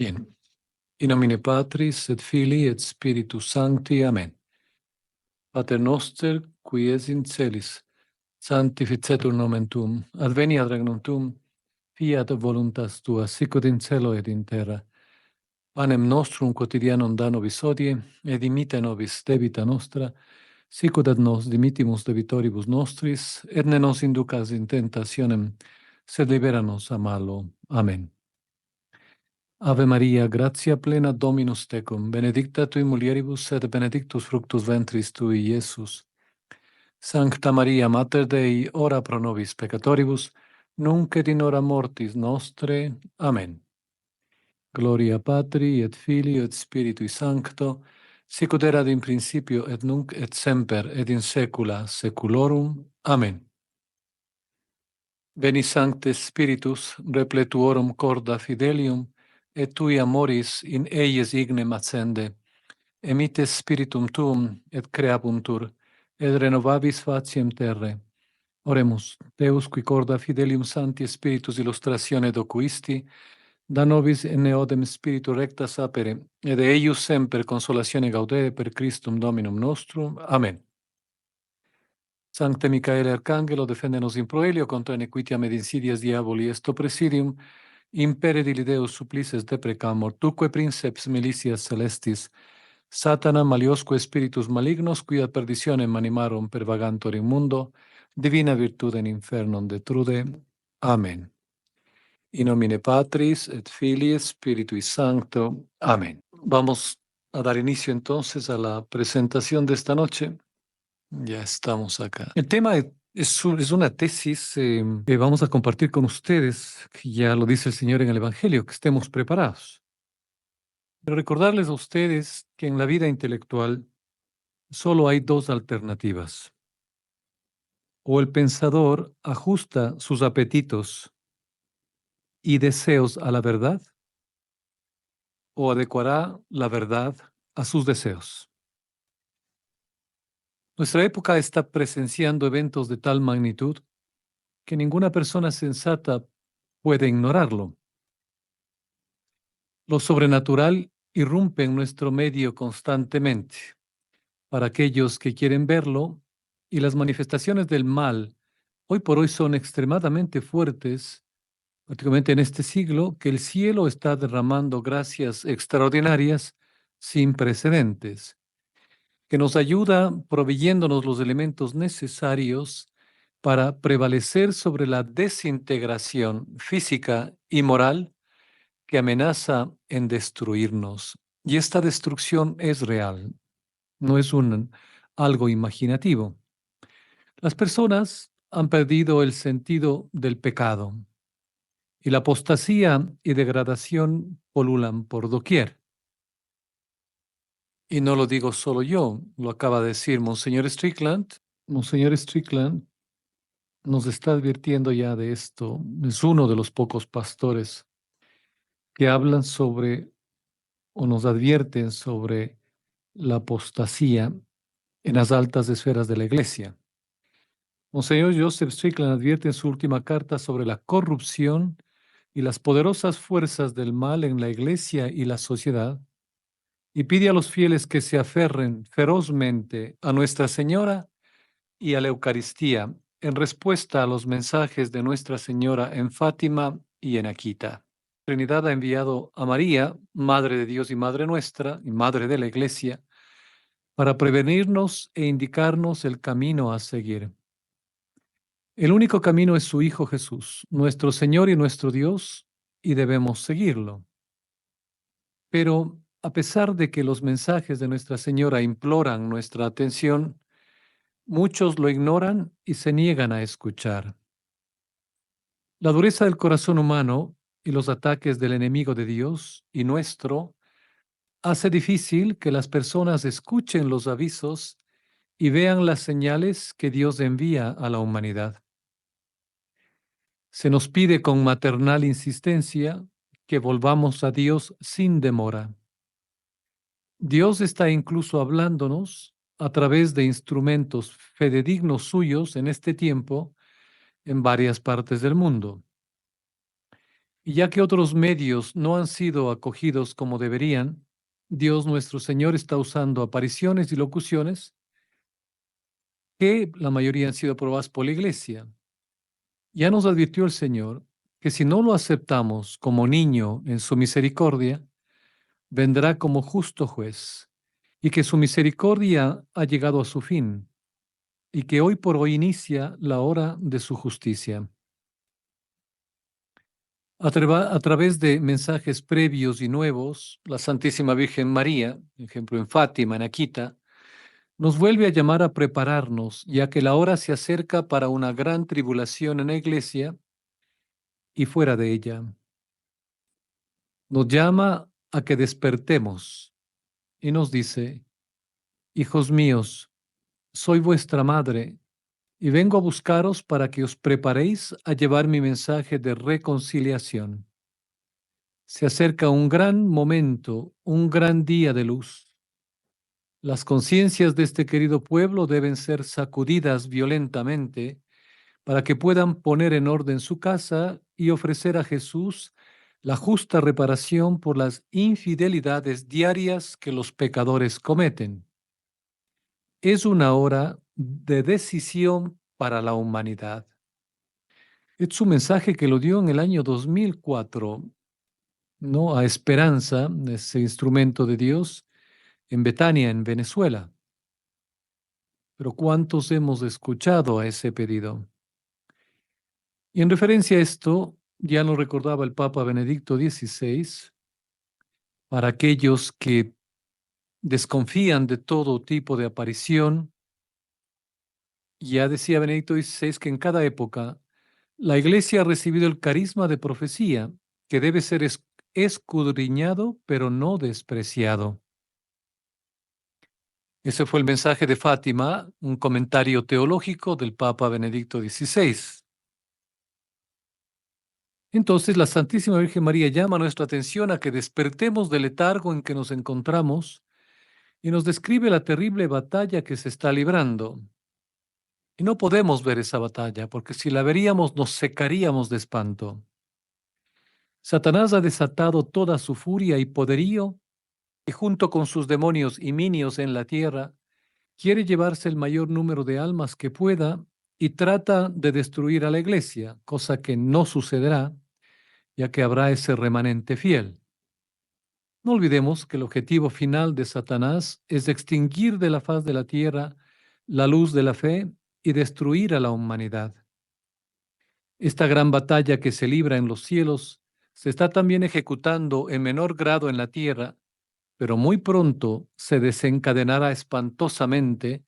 Bien. In nomine Patris et Filii et Spiritus Sancti. Amen. Pater noster, qui es in celis, sanctificetur nomen tuum, adveniat regnum tuum, fiat voluntas tua, sicut in cielo et in terra. Panem nostrum quotidianum da nobis hodie, et dimitte nobis debita nostra, sicut et nos dimittimus debitoribus nostris, et ne nos inducas in tentationem, sed libera nos a malo. Amen. Ave Maria, gratia plena Dominus tecum, benedicta tui mulieribus et benedictus fructus ventris tui, Iesus. Sancta Maria, Mater Dei, ora pro nobis peccatoribus, nunc et in hora mortis nostre. Amen. Gloria Patri et Filii et Spiritui Sancto, sicut erat in principio et nunc et semper et in saecula saeculorum. Amen. Veni Sancte Spiritus, repletuorum corda fidelium, et tui amoris in eies ignem accende. Emitte Spiritum tuum, et creabuntur, et renovabis faciem terre. Oremus, Deus qui corda fidelium Sancti Spiritus illustratione docuisti, da nobis in eodem Spiritu recta sapere, et eius semper consolatione gaudere per Christum Dominum nostrum. Amen. Sancte Micaele Arcangelo, defende-nos in proelio contra iniquitiam et insidias diaboli, esto presidium, impere dili Deus supplices deprecamur, tuque princeps militias celestis, Satana maliosque spiritus malignos, qui ad perditionem animarum pervagantur in mundo, divina virtude in infernum detrude. Amen. In nomine Patris et Filii et Spiritui Sancto. Amén. Vamos a dar inicio entonces a la presentación de esta noche. Ya estamos acá. El tema es una tesis que vamos a compartir con ustedes, que ya lo dice el Señor en el Evangelio, que estemos preparados. Pero recordarles a ustedes que en la vida intelectual solo hay dos alternativas. O el pensador ajusta sus apetitos y deseos a la verdad, o adecuará la verdad a sus deseos. Nuestra época está presenciando eventos de tal magnitud que ninguna persona sensata puede ignorarlo. Lo sobrenatural irrumpe en nuestro medio constantemente para aquellos que quieren verlo, y las manifestaciones del mal hoy por hoy son extremadamente fuertes, prácticamente en este siglo, que el cielo está derramando gracias extraordinarias sin precedentes, que nos ayuda proveyéndonos los elementos necesarios para prevalecer sobre la desintegración física y moral que amenaza en destruirnos. Y esta destrucción es real, no es algo imaginativo. Las personas han perdido el sentido del pecado y la apostasía y degradación polulan por doquier. Y no lo digo solo yo, lo acaba de decir Monseñor Strickland. Monseñor Strickland nos está advirtiendo ya de esto. Es uno de los pocos pastores que hablan sobre o nos advierten sobre la apostasía en las altas esferas de la Iglesia. Monseñor Joseph Strickland advierte en su última carta sobre la corrupción y las poderosas fuerzas del mal en la Iglesia y la sociedad, y pide a los fieles que se aferren ferozmente a Nuestra Señora y a la Eucaristía en respuesta a los mensajes de Nuestra Señora en Fátima y en Akita. Trinidad ha enviado a María, Madre de Dios y Madre nuestra, y Madre de la Iglesia, para prevenirnos e indicarnos el camino a seguir. El único camino es su Hijo Jesús, nuestro Señor y nuestro Dios, y debemos seguirlo. Pero a pesar de que los mensajes de Nuestra Señora imploran nuestra atención, muchos lo ignoran y se niegan a escuchar. La dureza del corazón humano y los ataques del enemigo de Dios y nuestro hace difícil que las personas escuchen los avisos y vean las señales que Dios envía a la humanidad. Se nos pide con maternal insistencia que volvamos a Dios sin demora. Dios está incluso hablándonos a través de instrumentos fidedignos suyos en este tiempo en varias partes del mundo. Y ya que otros medios no han sido acogidos como deberían, Dios nuestro Señor está usando apariciones y locuciones que la mayoría han sido aprobadas por la Iglesia. Ya nos advirtió el Señor que si no lo aceptamos como niño en su misericordia, vendrá como justo juez, y que su misericordia ha llegado a su fin, y que hoy por hoy inicia la hora de su justicia. A través de mensajes previos y nuevos, la Santísima Virgen María, ejemplo en Fátima, en Akita, nos vuelve a llamar a prepararnos, ya que la hora se acerca para una gran tribulación en la Iglesia y fuera de ella. Nos llama a que despertemos y nos dice: hijos míos, soy vuestra madre y vengo a buscaros para que os preparéis a llevar mi mensaje de reconciliación. Se acerca un gran momento, un gran día de luz. Las conciencias de este querido pueblo deben ser sacudidas violentamente para que puedan poner en orden su casa y ofrecer a Jesús la justa reparación por las infidelidades diarias que los pecadores cometen. Es una hora de decisión para la humanidad. Es un mensaje que lo dio en el año 2004, ¿no? A Esperanza, ese instrumento de Dios, en Betania, en Venezuela. Pero ¿cuántos hemos escuchado a ese pedido? Y en referencia a esto, ya lo recordaba el Papa Benedicto XVI, para aquellos que desconfían de todo tipo de aparición, ya decía Benedicto XVI que en cada época la Iglesia ha recibido el carisma de profecía, que debe ser escudriñado, pero no despreciado. Ese fue el mensaje de Fátima, un comentario teológico del Papa Benedicto XVI. Entonces, la Santísima Virgen María llama nuestra atención a que despertemos del letargo en que nos encontramos y nos describe la terrible batalla que se está librando. Y no podemos ver esa batalla, porque si la veríamos nos secaríamos de espanto. Satanás ha desatado toda su furia y poderío y junto con sus demonios y minios en la tierra, quiere llevarse el mayor número de almas que pueda y trata de destruir a la iglesia, cosa que no sucederá, ya que habrá ese remanente fiel. No olvidemos que el objetivo final de Satanás es extinguir de la faz de la tierra la luz de la fe y destruir a la humanidad. Esta gran batalla que se libra en los cielos se está también ejecutando en menor grado en la tierra, pero muy pronto se desencadenará espantosamente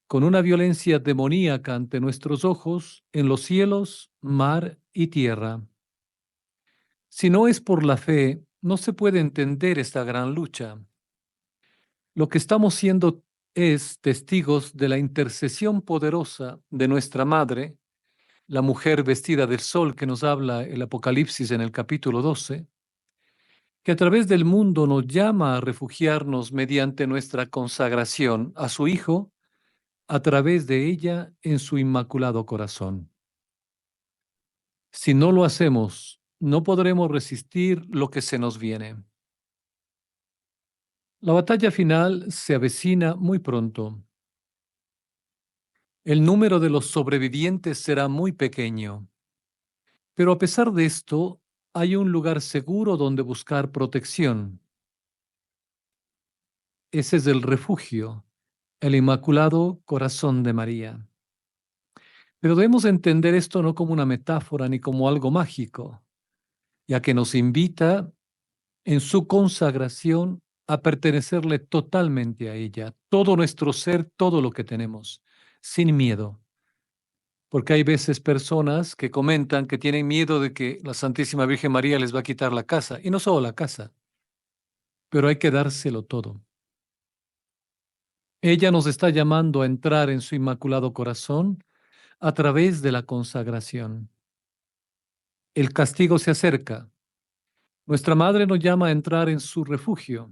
con una violencia demoníaca ante nuestros ojos en los cielos, mar y tierra. Si no es por la fe, no se puede entender esta gran lucha. Lo que estamos siendo es testigos de la intercesión poderosa de nuestra Madre, la mujer vestida del sol que nos habla el Apocalipsis en el capítulo 12, que a través del mundo nos llama a refugiarnos mediante nuestra consagración a su Hijo, a través de ella en su inmaculado corazón. Si no lo hacemos, no podremos resistir lo que se nos viene. La batalla final se avecina muy pronto. El número de los sobrevivientes será muy pequeño, pero a pesar de esto, hay un lugar seguro donde buscar protección. Ese es el refugio, el Inmaculado Corazón de María. Pero debemos entender esto no como una metáfora ni como algo mágico, ya que nos invita en su consagración a pertenecerle totalmente a ella, todo nuestro ser, todo lo que tenemos, sin miedo. Porque hay veces personas que comentan que tienen miedo de que la Santísima Virgen María les va a quitar la casa, y no solo la casa, pero hay que dárselo todo. Ella nos está llamando a entrar en su inmaculado corazón a través de la consagración. El castigo se acerca. Nuestra Madre nos llama a entrar en su refugio.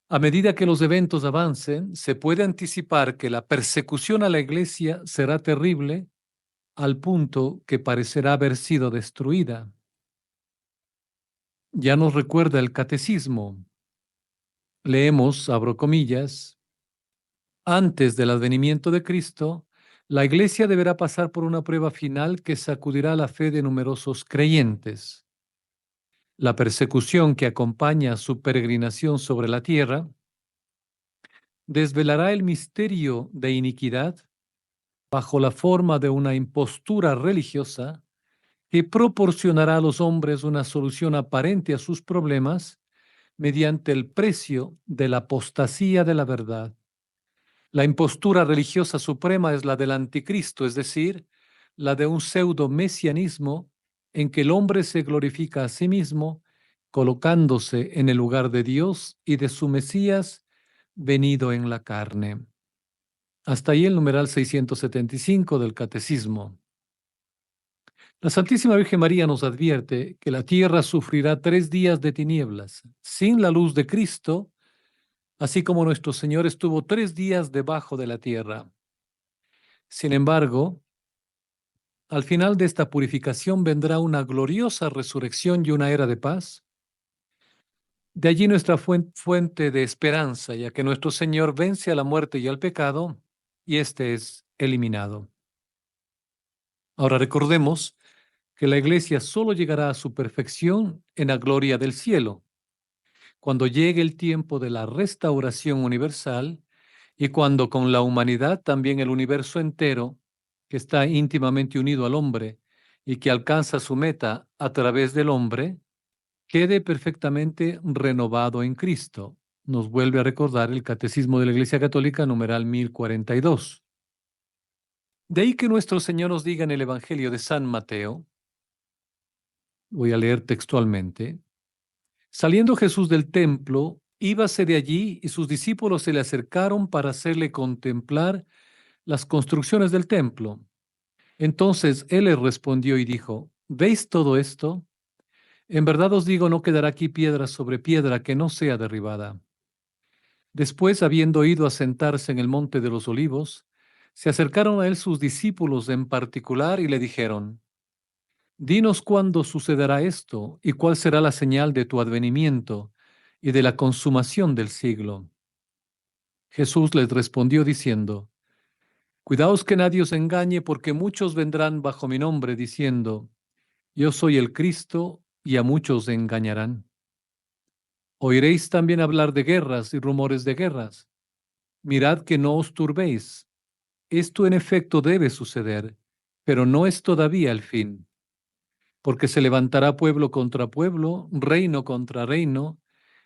A medida que los eventos avancen, se puede anticipar que la persecución a la Iglesia será terrible al punto que parecerá haber sido destruida. Ya nos recuerda el catecismo. Leemos, abro comillas, antes del advenimiento de Cristo, la Iglesia deberá pasar por una prueba final que sacudirá la fe de numerosos creyentes. La persecución que acompaña a su peregrinación sobre la tierra desvelará el misterio de iniquidad bajo la forma de una impostura religiosa que proporcionará a los hombres una solución aparente a sus problemas mediante el precio de la apostasía de la verdad. La impostura religiosa suprema es la del anticristo, es decir, la de un pseudo-mesianismo en que el hombre se glorifica a sí mismo, colocándose en el lugar de Dios y de su Mesías venido en la carne. Hasta ahí el numeral 675 del Catecismo. La Santísima Virgen María nos advierte que la tierra sufrirá 3 días de tinieblas, sin la luz de Cristo, así como nuestro Señor estuvo 3 días debajo de la tierra. Sin embargo, al final de esta purificación vendrá una gloriosa resurrección y una era de paz. De allí nuestra fuente de esperanza, ya que nuestro Señor vence a la muerte y al pecado, y éste es eliminado. Ahora recordemos que la Iglesia solo llegará a su perfección en la gloria del cielo, cuando llegue el tiempo de la restauración universal y cuando con la humanidad también el universo entero, que está íntimamente unido al hombre y que alcanza su meta a través del hombre, quede perfectamente renovado en Cristo. Nos vuelve a recordar el Catecismo de la Iglesia Católica, numeral 1042. De ahí que nuestro Señor nos diga en el Evangelio de San Mateo, voy a leer textualmente, saliendo Jesús del templo, íbase de allí y sus discípulos se le acercaron para hacerle contemplar las construcciones del templo. Entonces él les respondió y dijo, ¿veis todo esto? En verdad os digo, no quedará aquí piedra sobre piedra que no sea derribada. Después, habiendo ido a sentarse en el monte de los olivos, se acercaron a él sus discípulos en particular y le dijeron, dinos cuándo sucederá esto y cuál será la señal de tu advenimiento y de la consumación del siglo. Jesús les respondió diciendo, cuidaos que nadie os engañe, porque muchos vendrán bajo mi nombre diciendo, yo soy el Cristo, y a muchos engañarán. Oiréis también hablar de guerras y rumores de guerras. Mirad que no os turbéis. Esto en efecto debe suceder, pero no es todavía el fin, porque se levantará pueblo contra pueblo, reino contra reino,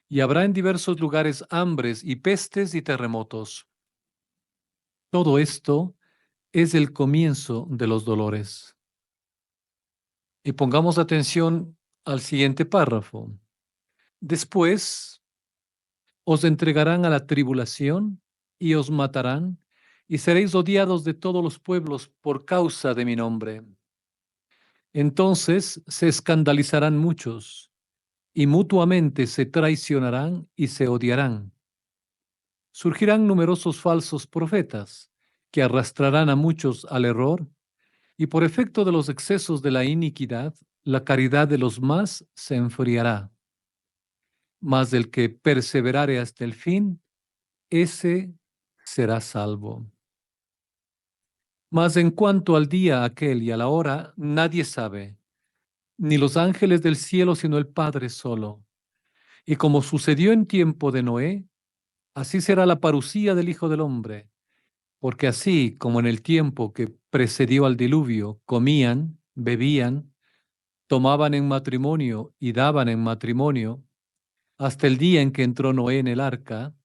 y habrá en diversos lugares hambres y pestes y terremotos. Todo esto es el comienzo de los dolores. Y pongamos atención al siguiente párrafo. Después os entregarán a la tribulación y os matarán, y seréis odiados de todos los pueblos por causa de mi nombre. Entonces se escandalizarán muchos, y mutuamente se traicionarán y se odiarán. Surgirán numerosos falsos profetas, que arrastrarán a muchos al error, y por efecto de los excesos de la iniquidad, la caridad de los más se enfriará. Mas el que perseverare hasta el fin, ese será salvo. Mas en cuanto al día aquel y a la hora, nadie sabe, ni los ángeles del cielo, sino el Padre solo. Y como sucedió en tiempo de Noé, así será la parucía del Hijo del Hombre. Porque así como en el tiempo que precedió al diluvio, comían, bebían, tomaban en matrimonio y daban en matrimonio, hasta el día en que entró Noé en el arca,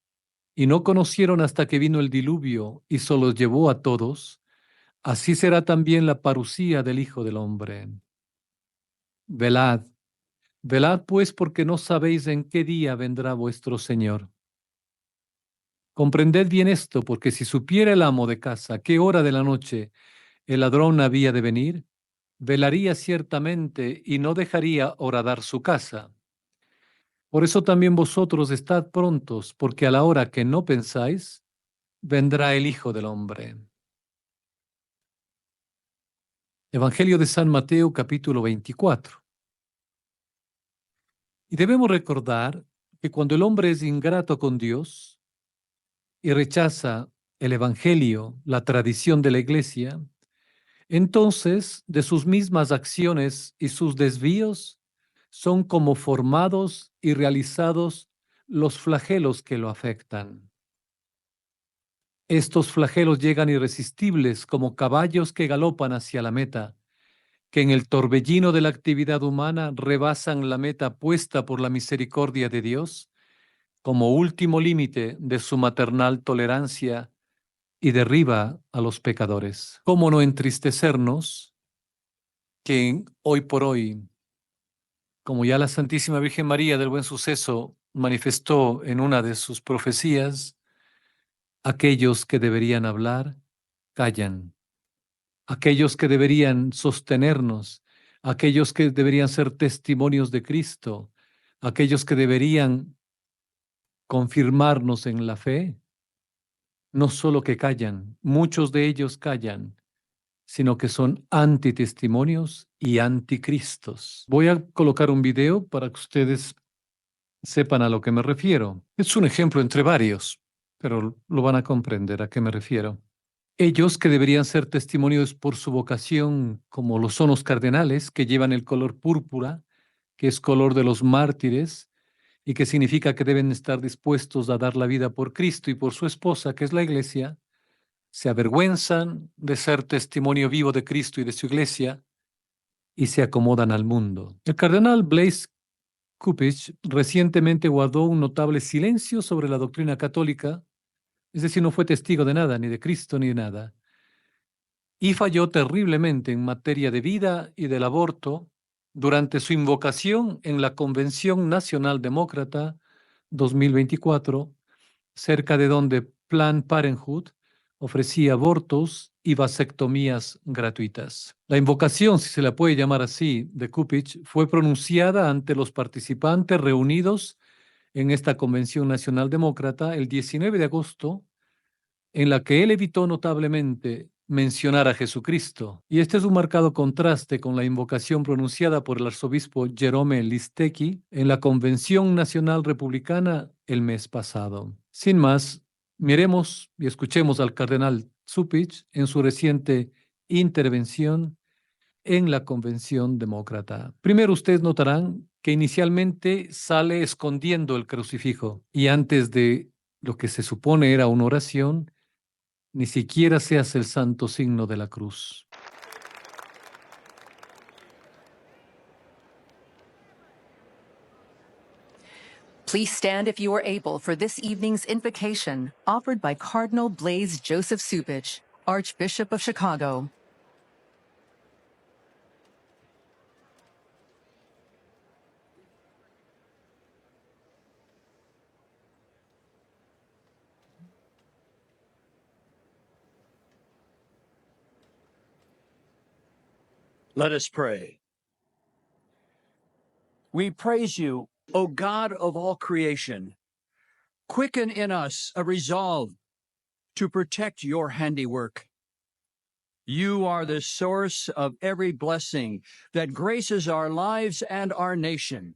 y no conocieron hasta que vino el diluvio y se los llevó a todos, así será también la parucía del Hijo del Hombre. Velad, velad pues, porque no sabéis en qué día vendrá vuestro Señor. Comprended bien esto, porque si supiera el amo de casa qué hora de la noche el ladrón había de venir, velaría ciertamente y no dejaría horadar su casa. Por eso también vosotros estad prontos, porque a la hora que no pensáis, vendrá el Hijo del Hombre. Evangelio de San Mateo, capítulo 24. Y debemos recordar que cuando el hombre es ingrato con Dios y rechaza el Evangelio, la tradición de la Iglesia, entonces de sus mismas acciones y sus desvíos son como formados y realizados los flagelos que lo afectan. Estos flagelos llegan irresistibles como caballos que galopan hacia la meta, que en el torbellino de la actividad humana rebasan la meta puesta por la misericordia de Dios como último límite de su maternal tolerancia y derriba a los pecadores. ¿Cómo no entristecernos que hoy por hoy, como ya la Santísima Virgen María del Buen Suceso manifestó en una de sus profecías, aquellos que deberían hablar, callan? Aquellos que deberían sostenernos, aquellos que deberían ser testimonios de Cristo, aquellos que deberían confirmarnos en la fe, no solo que callan, muchos de ellos callan, sino que son antitestimonios y anticristos. Voy a colocar un video para que ustedes sepan a lo que me refiero. Es un ejemplo entre varios, pero lo van a comprender a qué me refiero. Ellos que deberían ser testimonios por su vocación, como lo son los cardenales, que llevan el color púrpura, que es color de los mártires, y que significa que deben estar dispuestos a dar la vida por Cristo y por su esposa, que es la Iglesia, se avergüenzan de ser testimonio vivo de Cristo y de su Iglesia y se acomodan al mundo. El cardenal Blaise Cupich recientemente guardó un notable silencio sobre la doctrina católica, es decir, no fue testigo de nada, ni de Cristo ni de nada, y falló terriblemente en materia de vida y del aborto durante su invocación en la Convención Nacional Demócrata 2024, cerca de donde Planned Parenthood ofrecía abortos y vasectomías gratuitas. La invocación, si se la puede llamar así, de Cupich fue pronunciada ante los participantes reunidos en esta Convención Nacional Demócrata el 19 de agosto, en la que él evitó notablemente mencionar a Jesucristo. Y este es un marcado contraste con la invocación pronunciada por el arzobispo Jerome Listecki en la Convención Nacional Republicana el mes pasado. Sin más, miremos y escuchemos al cardenal Cupich en su reciente intervención en la Convención Demócrata. Primero, ustedes notarán que inicialmente sale escondiendo el crucifijo y antes de lo que se supone era una oración, ni siquiera se hace el santo signo de la cruz. Please stand if you are able for this evening's invocation offered by Cardinal Blaise Joseph Cupich, Archbishop of Chicago. Let us pray. We praise you, O God of all creation. Quicken in us a resolve to protect your handiwork. You are the source of every blessing that graces our lives and our nation.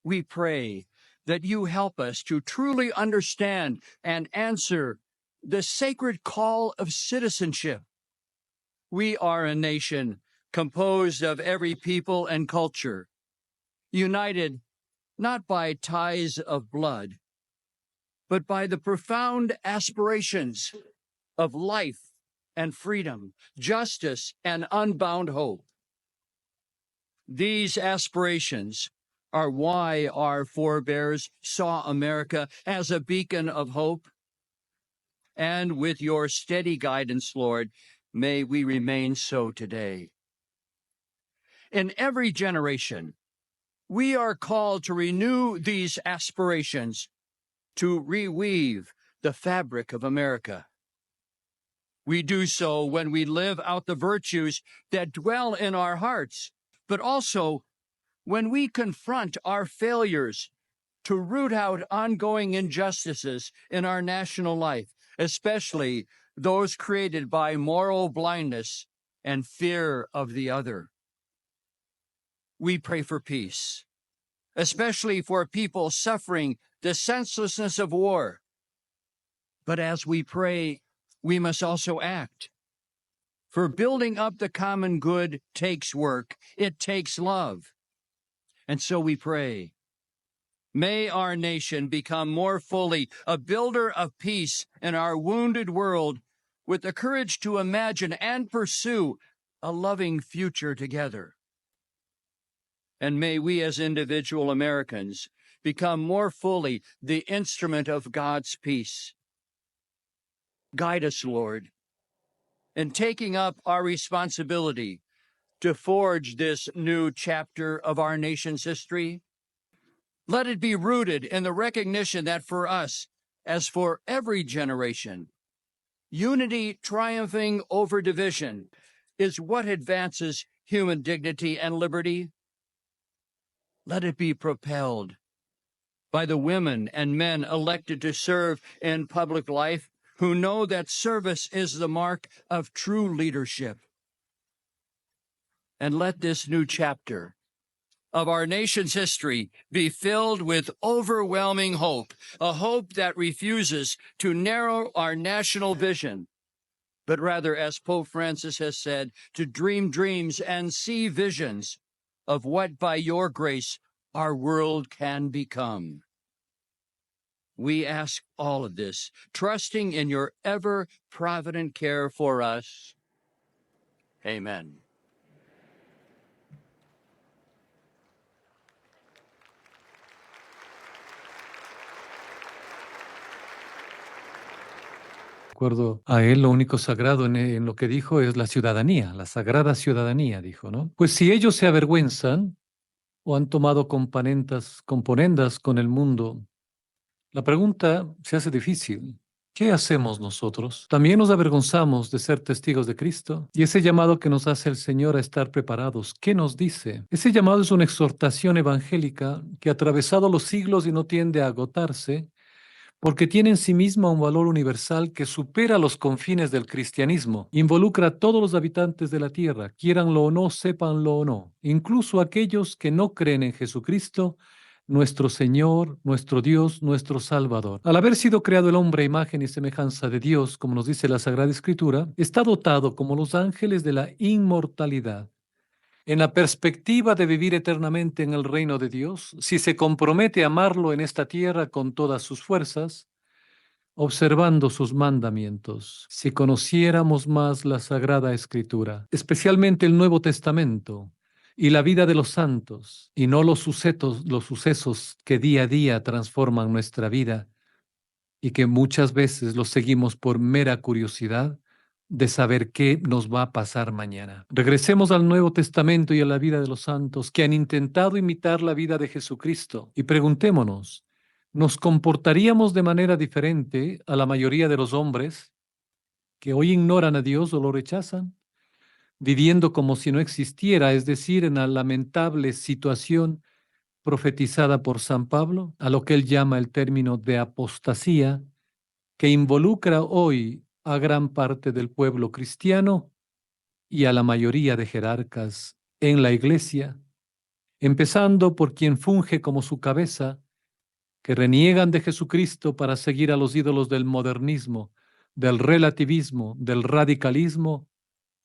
We pray that you help us to truly understand and answer the sacred call of citizenship. We are a nation composed of every people and culture, united not by ties of blood, but by the profound aspirations of life and freedom, justice and unbound hope. These aspirations are why our forebears saw America as a beacon of hope. And with your steady guidance, Lord, may we remain so today. In every generation, we are called to renew these aspirations, to reweave the fabric of America. We do so when we live out the virtues that dwell in our hearts, but also when we confront our failures to root out ongoing injustices in our national life, especially those created by moral blindness and fear of the other. We pray for peace, especially for people suffering the senselessness of war. But as we pray, we must also act. For building up the common good takes work, it takes love. And so we pray, may our nation become more fully a builder of peace in our wounded world, with the courage to imagine and pursue a loving future together. And may we as individual Americans become more fully the instrument of God's peace. Guide us, Lord, in taking up our responsibility to forge this new chapter of our nation's history. Let it be rooted in the recognition that for us, as for every generation, unity triumphing over division is what advances human dignity and liberty. Let it be propelled by the women and men elected to serve in public life, who know that service is the mark of true leadership. And let this new chapter of our nation's history be filled with overwhelming hope, a hope that refuses to narrow our national vision, but rather, as Pope Francis has said, to dream dreams and see visions of what, by your grace, our world can become. We ask all of this, trusting in your ever-provident care for us. Amen. De acuerdo a él, lo único sagrado en lo que dijo es la ciudadanía, la sagrada ciudadanía, dijo, ¿no? Pues si ellos se avergüenzan o han tomado componendas con el mundo, la pregunta se hace difícil. ¿Qué hacemos nosotros? También nos avergonzamos de ser testigos de Cristo. Y ese llamado que nos hace el Señor a estar preparados, ¿qué nos dice? Ese llamado es una exhortación evangélica que ha atravesado los siglos y no tiende a agotarse, porque tiene en sí misma un valor universal que supera los confines del cristianismo. Involucra a todos los habitantes de la tierra, quieranlo o no, sépanlo o no, incluso aquellos que no creen en Jesucristo, nuestro Señor, nuestro Dios, nuestro Salvador. Al haber sido creado el hombre a imagen y semejanza de Dios, como nos dice la Sagrada Escritura, está dotado como los ángeles de la inmortalidad. En la perspectiva de vivir eternamente en el reino de Dios, si se compromete a amarlo en esta tierra con todas sus fuerzas, observando sus mandamientos, si conociéramos más la Sagrada Escritura, especialmente el Nuevo Testamento y la vida de los santos, y no los sucesos que día a día transforman nuestra vida y que muchas veces los seguimos por mera curiosidad de saber qué nos va a pasar mañana. Regresemos al Nuevo Testamento y a la vida de los santos que han intentado imitar la vida de Jesucristo y preguntémonos, ¿nos comportaríamos de manera diferente a la mayoría de los hombres que hoy ignoran a Dios o lo rechazan? Viviendo como si no existiera, es decir, en la lamentable situación profetizada por San Pablo, a lo que él llama el término de apostasía, que involucra hoy a gran parte del pueblo cristiano y a la mayoría de jerarcas en la Iglesia, empezando por quien funge como su cabeza, que reniegan de Jesucristo para seguir a los ídolos del modernismo, del relativismo, del radicalismo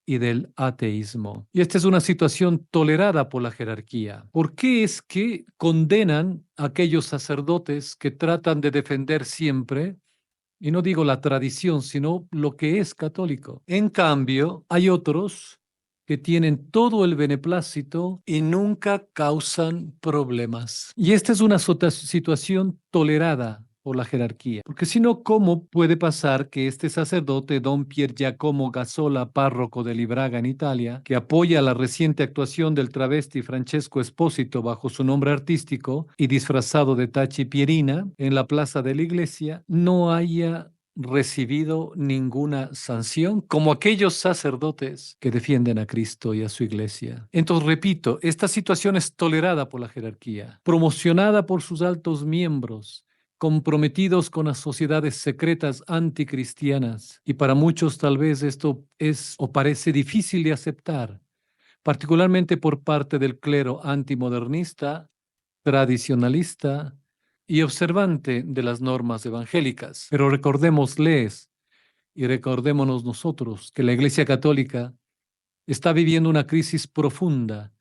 y del ateísmo. Y esta es una situación tolerada por la jerarquía. ¿Por qué es que condenan a aquellos sacerdotes que tratan de defender siempre, y no digo la tradición, sino lo que es católico? En cambio, hay otros que tienen todo el beneplácito y nunca causan problemas. Y esta es una situación tolerada por la jerarquía, porque si no, ¿cómo puede pasar que este sacerdote, don Pier Giacomo Gazzola, párroco de Libraga en Italia, que apoya la reciente actuación del travesti Francesco Espósito bajo su nombre artístico y disfrazado de Tachi Pierina en la plaza de la iglesia, no haya recibido ninguna sanción como aquellos sacerdotes que defienden a Cristo y a su iglesia? Entonces, repito, esta situación es tolerada por la jerarquía, promocionada por sus altos miembros, comprometidos con las sociedades secretas anticristianas, y para muchos tal vez esto es o parece difícil de aceptar, particularmente por parte del clero antimodernista, tradicionalista y observante de las normas evangélicas. Pero recordémosles y recordémonos nosotros que la Iglesia Católica está viviendo una crisis profunda,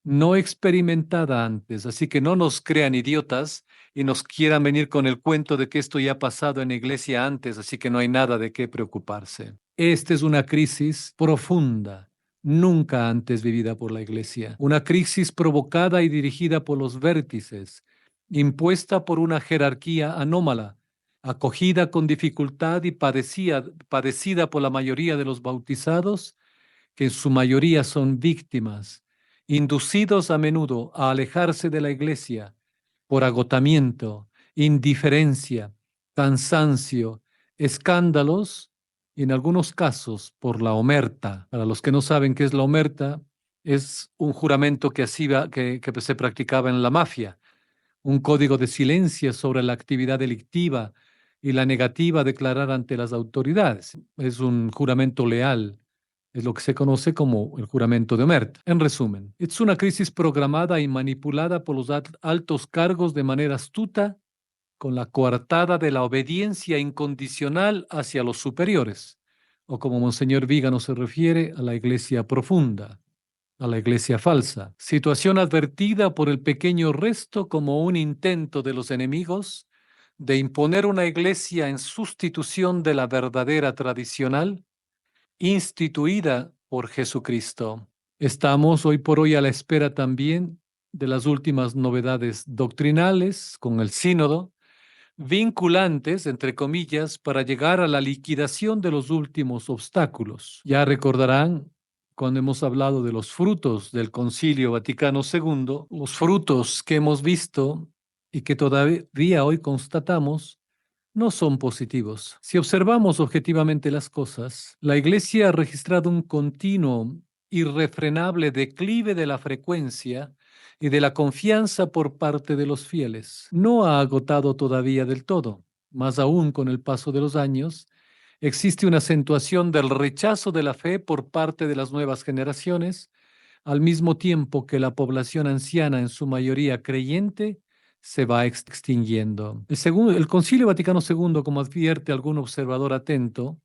no experimentada antes, así que no nos crean idiotas y nos quieran venir con el cuento de que esto ya ha pasado en la Iglesia antes, así que no hay nada de qué preocuparse. Esta es una crisis profunda, nunca antes vivida por la Iglesia, una crisis provocada y dirigida por los vértices, impuesta por una jerarquía anómala, acogida con dificultad y padecida por la mayoría de los bautizados, que en su mayoría son víctimas, inducidos a menudo a alejarse de la Iglesia por agotamiento, indiferencia, cansancio, escándalos y en algunos casos por la omerta. Para los que no saben qué es la omerta, es un juramento que se practicaba en la mafia, un código de silencio sobre la actividad delictiva y la negativa a declarar ante las autoridades. Es un juramento leal. Es lo que se conoce como el juramento de Omerta. En resumen, es una crisis programada y manipulada por los altos cargos de manera astuta, con la coartada de la obediencia incondicional hacia los superiores, o como Monseñor Vígano se refiere, a la iglesia profunda, a la iglesia falsa. Situación advertida por el pequeño resto como un intento de los enemigos de imponer una iglesia en sustitución de la verdadera tradicional, instituida por Jesucristo. Estamos hoy por hoy a la espera también de las últimas novedades doctrinales con el sínodo, vinculantes, entre comillas, para llegar a la liquidación de los últimos obstáculos. Ya recordarán cuando hemos hablado de los frutos del Concilio Vaticano II, los frutos que hemos visto y que todavía hoy constatamos no son positivos. Si observamos objetivamente las cosas, la Iglesia ha registrado un continuo, irrefrenable declive de la frecuencia y de la confianza por parte de los fieles. No ha agotado todavía del todo. Más aún, con el paso de los años, existe una acentuación del rechazo de la fe por parte de las nuevas generaciones, al mismo tiempo que la población anciana, en su mayoría creyente, se va extinguiendo. El Concilio Vaticano II, como advierte algún observador atento,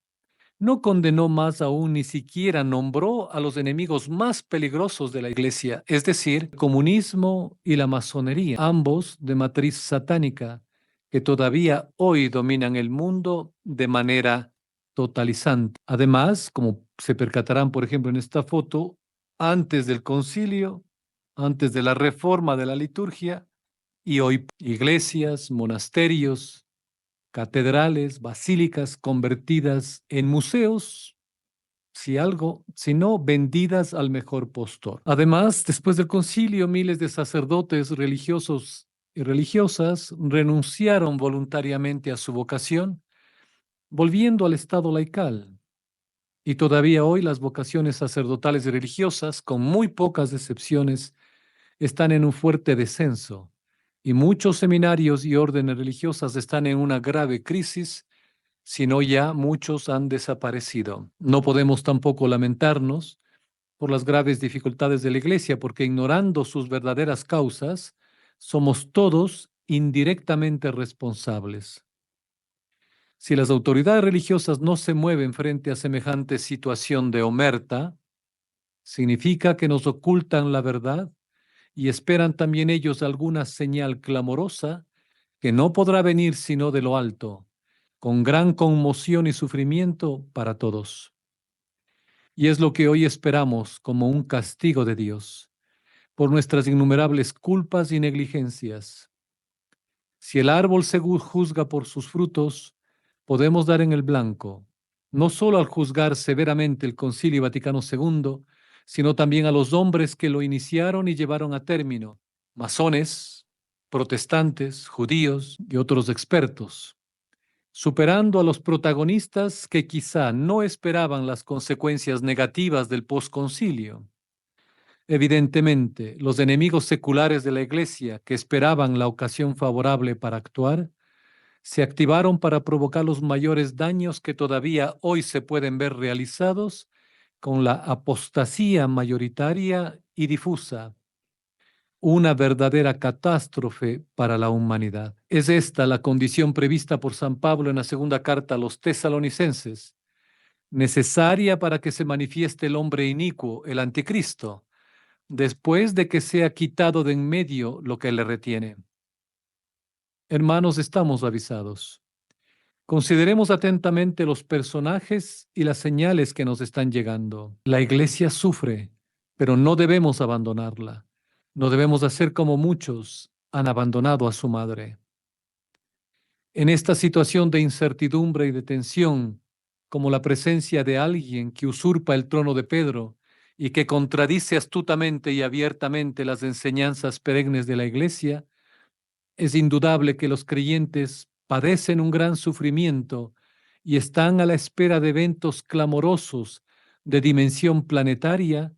no condenó más aún, ni siquiera nombró a los enemigos más peligrosos de la Iglesia, es decir, el comunismo y la masonería, ambos de matriz satánica, que todavía hoy dominan el mundo de manera totalizante. Además, como se percatarán, por ejemplo, en esta foto, antes del concilio, antes de la reforma de la liturgia, y hoy iglesias, monasterios, catedrales, basílicas convertidas en museos, si algo, si no vendidas al mejor postor. Además, después del concilio, miles de sacerdotes religiosos y religiosas renunciaron voluntariamente a su vocación, volviendo al estado laical. Y todavía hoy las vocaciones sacerdotales y religiosas, con muy pocas excepciones, están en un fuerte descenso, y muchos seminarios y órdenes religiosas están en una grave crisis, si no ya muchos han desaparecido. No podemos tampoco lamentarnos por las graves dificultades de la Iglesia, porque ignorando sus verdaderas causas, somos todos indirectamente responsables. Si las autoridades religiosas no se mueven frente a semejante situación de omerta, significa que nos ocultan la verdad y esperan también ellos alguna señal clamorosa que no podrá venir sino de lo alto, con gran conmoción y sufrimiento para todos. Y es lo que hoy esperamos como un castigo de Dios por nuestras innumerables culpas y negligencias. Si el árbol se juzga por sus frutos, podemos dar en el blanco, no solo al juzgar severamente el Concilio Vaticano II, sino también a los hombres que lo iniciaron y llevaron a término, masones, protestantes, judíos y otros expertos, superando a los protagonistas que quizá no esperaban las consecuencias negativas del posconcilio. Evidentemente, los enemigos seculares de la Iglesia, que esperaban la ocasión favorable para actuar, se activaron para provocar los mayores daños que todavía hoy se pueden ver realizados con la apostasía mayoritaria y difusa, una verdadera catástrofe para la humanidad. Es esta la condición prevista por San Pablo en la segunda carta a los tesalonicenses, necesaria para que se manifieste el hombre inicuo, el anticristo, después de que sea quitado de en medio lo que le retiene. Hermanos, estamos avisados. Consideremos atentamente los personajes y las señales que nos están llegando. La iglesia sufre, pero no debemos abandonarla. No debemos hacer como muchos han abandonado a su madre. En esta situación de incertidumbre y de tensión, como la presencia de alguien que usurpa el trono de Pedro y que contradice astutamente y abiertamente las enseñanzas perennes de la iglesia, es indudable que los creyentes padecen un gran sufrimiento y están a la espera de eventos clamorosos de dimensión planetaria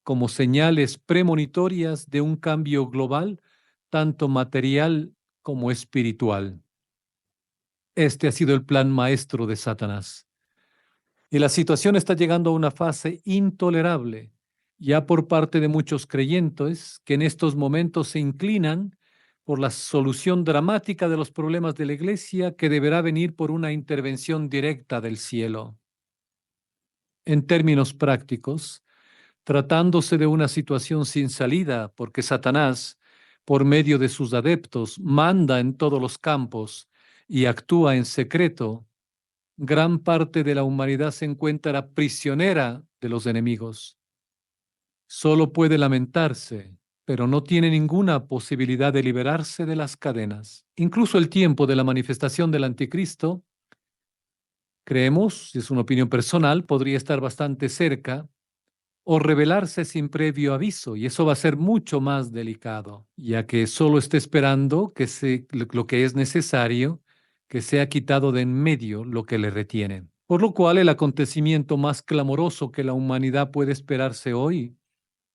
como señales premonitorias de un cambio global, tanto material como espiritual. Este ha sido el plan maestro de Satanás. Y la situación está llegando a una fase intolerable, ya por parte de muchos creyentes que en estos momentos se inclinan por la solución dramática de los problemas de la iglesia que deberá venir por una intervención directa del cielo. En términos prácticos, tratándose de una situación sin salida, porque Satanás, por medio de sus adeptos, manda en todos los campos y actúa en secreto, gran parte de la humanidad se encuentra prisionera de los enemigos. Solo puede lamentarse, pero no tiene ninguna posibilidad de liberarse de las cadenas. Incluso el tiempo de la manifestación del anticristo, creemos, es una opinión personal, podría estar bastante cerca o revelarse sin previo aviso, y eso va a ser mucho más delicado, ya que solo está esperando que lo que es necesario, que sea quitado de en medio lo que le retiene. Por lo cual el acontecimiento más clamoroso que la humanidad puede esperarse hoy,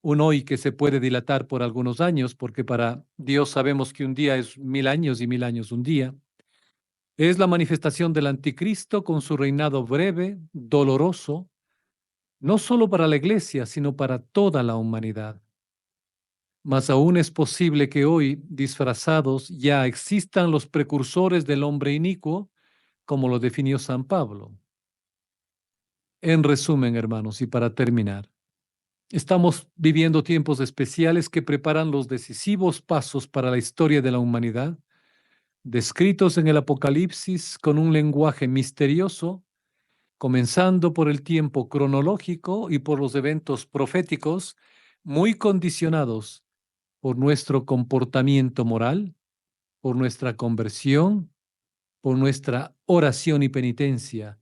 un hoy que se puede dilatar por algunos años, porque para Dios sabemos que un día es 1000 años y 1000 años un día, es la manifestación del anticristo con su reinado breve, doloroso, no solo para la iglesia, sino para toda la humanidad. Mas aún es posible que hoy, disfrazados, ya existan los precursores del hombre inicuo, como lo definió San Pablo. En resumen, hermanos, y para terminar, estamos viviendo tiempos especiales que preparan los decisivos pasos para la historia de la humanidad, descritos en el Apocalipsis con un lenguaje misterioso, comenzando por el tiempo cronológico y por los eventos proféticos, muy condicionados por nuestro comportamiento moral, por nuestra conversión, por nuestra oración y penitencia,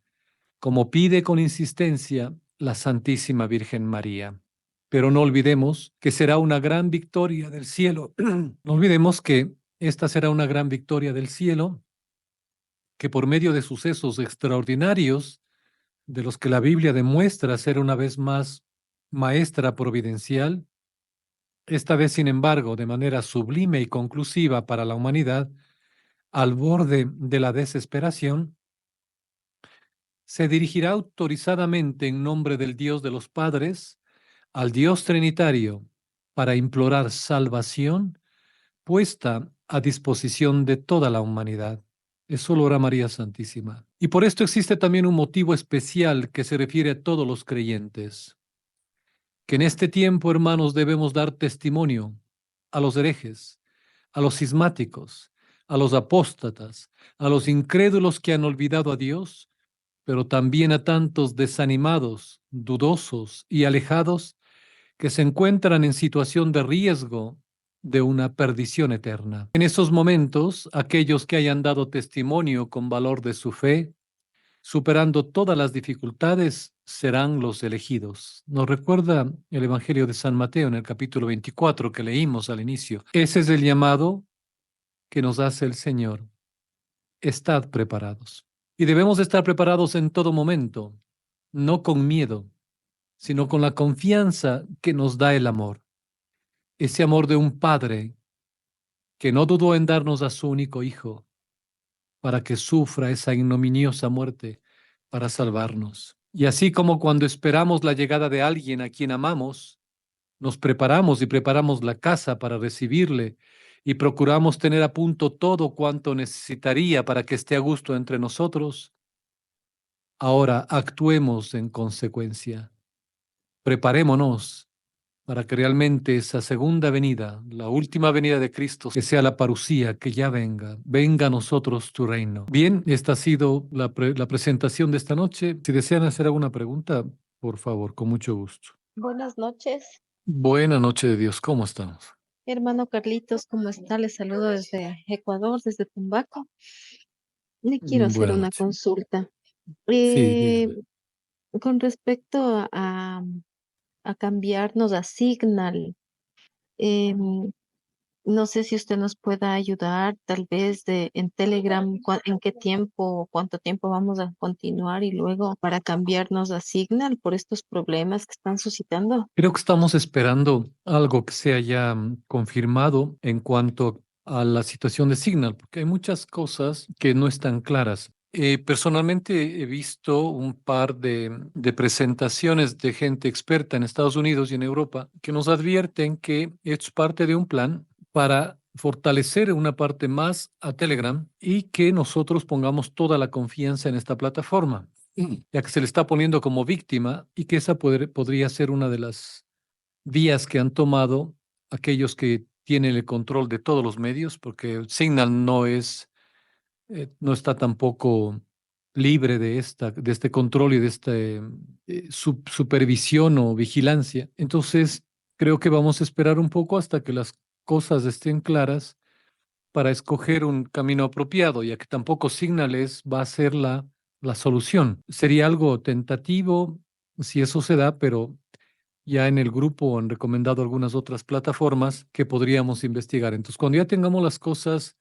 como pide con insistencia la Santísima Virgen María. Pero no olvidemos que será una gran victoria del cielo. No olvidemos que esta será una gran victoria del cielo, que por medio de sucesos extraordinarios, de los que la Biblia demuestra ser una vez más maestra providencial, esta vez, sin embargo, de manera sublime y conclusiva para la humanidad, al borde de la desesperación, se dirigirá autorizadamente en nombre del Dios de los padres al Dios Trinitario para implorar salvación puesta a disposición de toda la humanidad. Eso lo hará María Santísima. Y por esto existe también un motivo especial que se refiere a todos los creyentes. Que en este tiempo, hermanos, debemos dar testimonio a los herejes, a los cismáticos, a los apóstatas, a los incrédulos que han olvidado a Dios, pero también a tantos desanimados, dudosos y alejados que se encuentran en situación de riesgo de una perdición eterna. En esos momentos, aquellos que hayan dado testimonio con valor de su fe, superando todas las dificultades, serán los elegidos. Nos recuerda el Evangelio de San Mateo en el capítulo 24 que leímos al inicio. Ese es el llamado que nos hace el Señor. Estad preparados. Y debemos estar preparados en todo momento, no con miedo, sino con la confianza que nos da el amor. Ese amor de un Padre que no dudó en darnos a su único Hijo para que sufra esa ignominiosa muerte para salvarnos. Y así como cuando esperamos la llegada de alguien a quien amamos, nos preparamos y preparamos la casa para recibirle y procuramos tener a punto todo cuanto necesitaría para que esté a gusto entre nosotros, ahora actuemos en consecuencia. Preparémonos para que realmente esa segunda venida, la última venida de Cristo, que sea la parucía, que ya venga, venga a nosotros tu reino. Bien, esta ha sido la presentación de esta noche. Si desean hacer alguna pregunta, por favor, con mucho gusto. Buenas noches, Buena noche de Dios, ¿cómo estamos? hermano Carlitos, ¿cómo está? Les saludo desde Ecuador, desde Tumbaco. Le quiero hacer Buena una noche. consulta. Sí, Eh, dígame. con respecto a cambiarnos a Signal, em, no sé si usted nos pueda ayudar, tal vez en Telegram, en qué tiempo, cuánto tiempo vamos a continuar y luego para cambiarnos a Signal por estos problemas que están suscitando. Creo que estamos esperando algo que sea ya confirmado en cuanto a la situación de Signal, porque hay muchas cosas que no están claras. Personalmente he visto un par de presentaciones de gente experta en Estados Unidos y en Europa que nos advierten que es parte de un plan para fortalecer una parte más a Telegram y que nosotros pongamos toda la confianza en esta plataforma, ya que se le está poniendo como víctima y que esa podría ser una de las vías que han tomado aquellos que tienen el control de todos los medios, porque Signal no está tampoco libre de este control y de esta supervisión o vigilancia. Entonces, creo que vamos a esperar un poco hasta que las cosas estén claras para escoger un camino apropiado, ya que tampoco va a ser la solución. Sería algo tentativo si eso se da, pero ya en el grupo han recomendado algunas otras plataformas que podríamos investigar. Entonces, cuando ya tengamos las cosas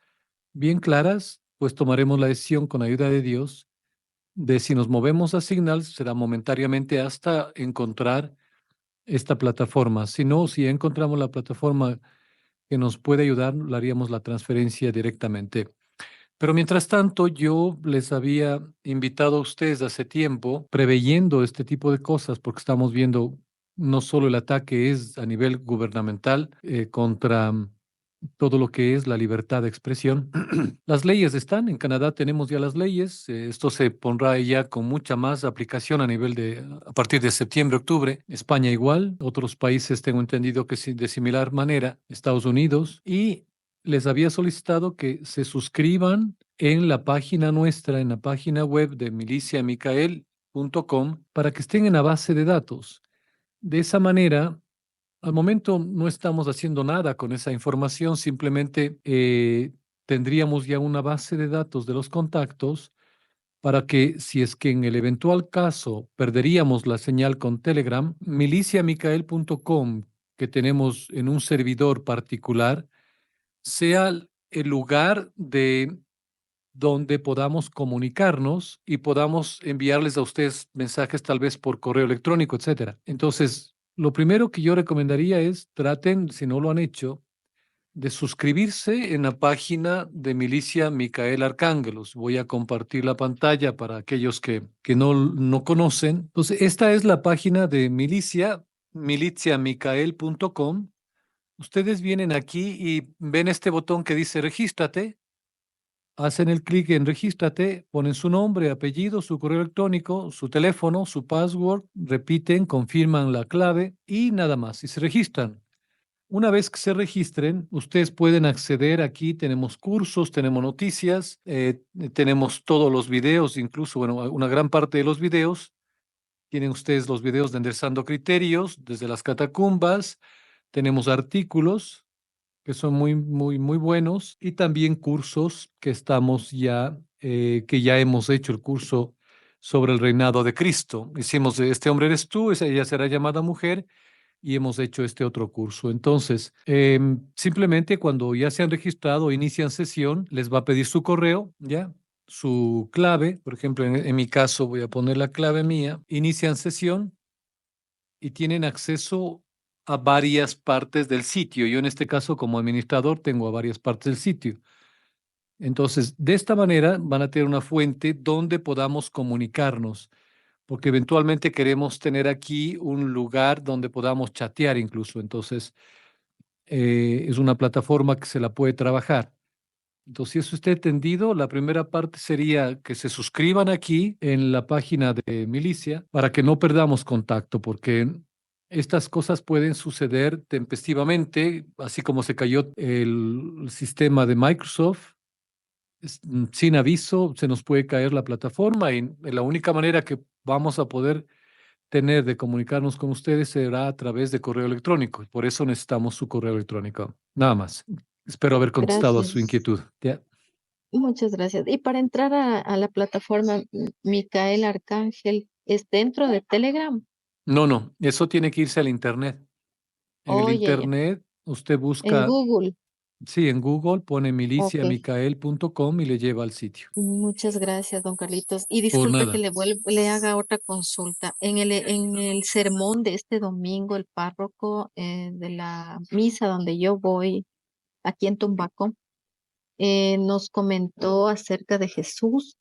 bien claras, pues tomaremos la decisión con ayuda de Dios de si nos movemos a Signal, será momentáneamente hasta encontrar esta plataforma. Si no, si ya encontramos la plataforma que nos puede ayudar, le haríamos la transferencia directamente. Pero mientras tanto, yo les había invitado a ustedes hace tiempo, preveyendo este tipo de cosas, porque estamos viendo no solo el ataque es a nivel gubernamental contra todo lo que es la libertad de expresión. Las leyes están, en Canadá tenemos ya las leyes, esto se pondrá ya con mucha más aplicación a partir de septiembre, octubre. España igual, otros países tengo entendido que sí, de similar manera, Estados Unidos, y les había solicitado que se suscriban en la página nuestra, en la página web de miliciamicael.com para que estén en la base de datos. De esa manera, al momento no estamos haciendo nada con esa información, simplemente tendríamos ya una base de datos de los contactos para que si es que en el eventual caso perderíamos la señal con Telegram, miliciamicael.com, que tenemos en un servidor particular, sea el lugar de donde podamos comunicarnos y podamos enviarles a ustedes mensajes tal vez por correo electrónico, etcétera. Entonces, lo primero que yo recomendaría es traten, si no lo han hecho, de suscribirse en la página de Milicia Micael Arcángelos. Voy a compartir la pantalla para aquellos que no conocen. Entonces, esta es la página de Milicia, miliciamicael.com. Ustedes vienen aquí y ven este botón que dice regístrate. Hacen el clic en regístrate, ponen su nombre, apellido, su correo electrónico, su teléfono, su password, repiten, confirman la clave y nada más, y se registran. Una vez que se registren, ustedes pueden acceder aquí, tenemos cursos, tenemos noticias, tenemos todos los videos, incluso, bueno, una gran parte de los videos. Tienen ustedes los videos de Enderezando Criterios, desde las catacumbas, tenemos artículos que son muy buenos y también cursos que que ya hemos hecho el curso sobre el reinado de Cristo. Hicimos Este hombre eres tú, ella será llamada mujer y hemos hecho este otro curso. Entonces, simplemente cuando ya se han registrado, inician sesión, les va a pedir su correo, ¿ya? Su clave, por ejemplo, en mi caso voy a poner la clave mía, inician sesión y tienen acceso a varias partes del sitio. Yo en este caso, como administrador, tengo a varias partes del sitio. Entonces, de esta manera van a tener una fuente donde podamos comunicarnos. porque eventualmente queremos tener aquí un lugar donde podamos chatear incluso. Entonces, es una plataforma que se la puede trabajar. Entonces, si eso está entendido, la primera parte sería que se suscriban aquí en la página de Milicia para que no perdamos contacto, porque estas cosas pueden suceder tempestivamente, así como se cayó el sistema de Microsoft. Sin aviso, se nos puede caer la plataforma y la única manera que vamos a poder tener de comunicarnos con ustedes será a través de correo electrónico. Por eso necesitamos su correo electrónico. Nada más. Espero haber contestado a su Gracias. inquietud. ¿Ya? Muchas gracias. Y para entrar a la plataforma Micael Arcángel, ¿es dentro de Telegram? No, no, eso tiene que irse al Internet. En el Oye, ya. Internet, usted En busca, Google. sí, en Google pone Ok. miliciamicael.com y le lleva al sitio. Muchas gracias, don Carlitos. Y Por disculpe que nada. le haga otra consulta. En el sermón de este domingo, el párroco de la misa donde yo voy, aquí en Tumbaco, nos comentó acerca de Jesús,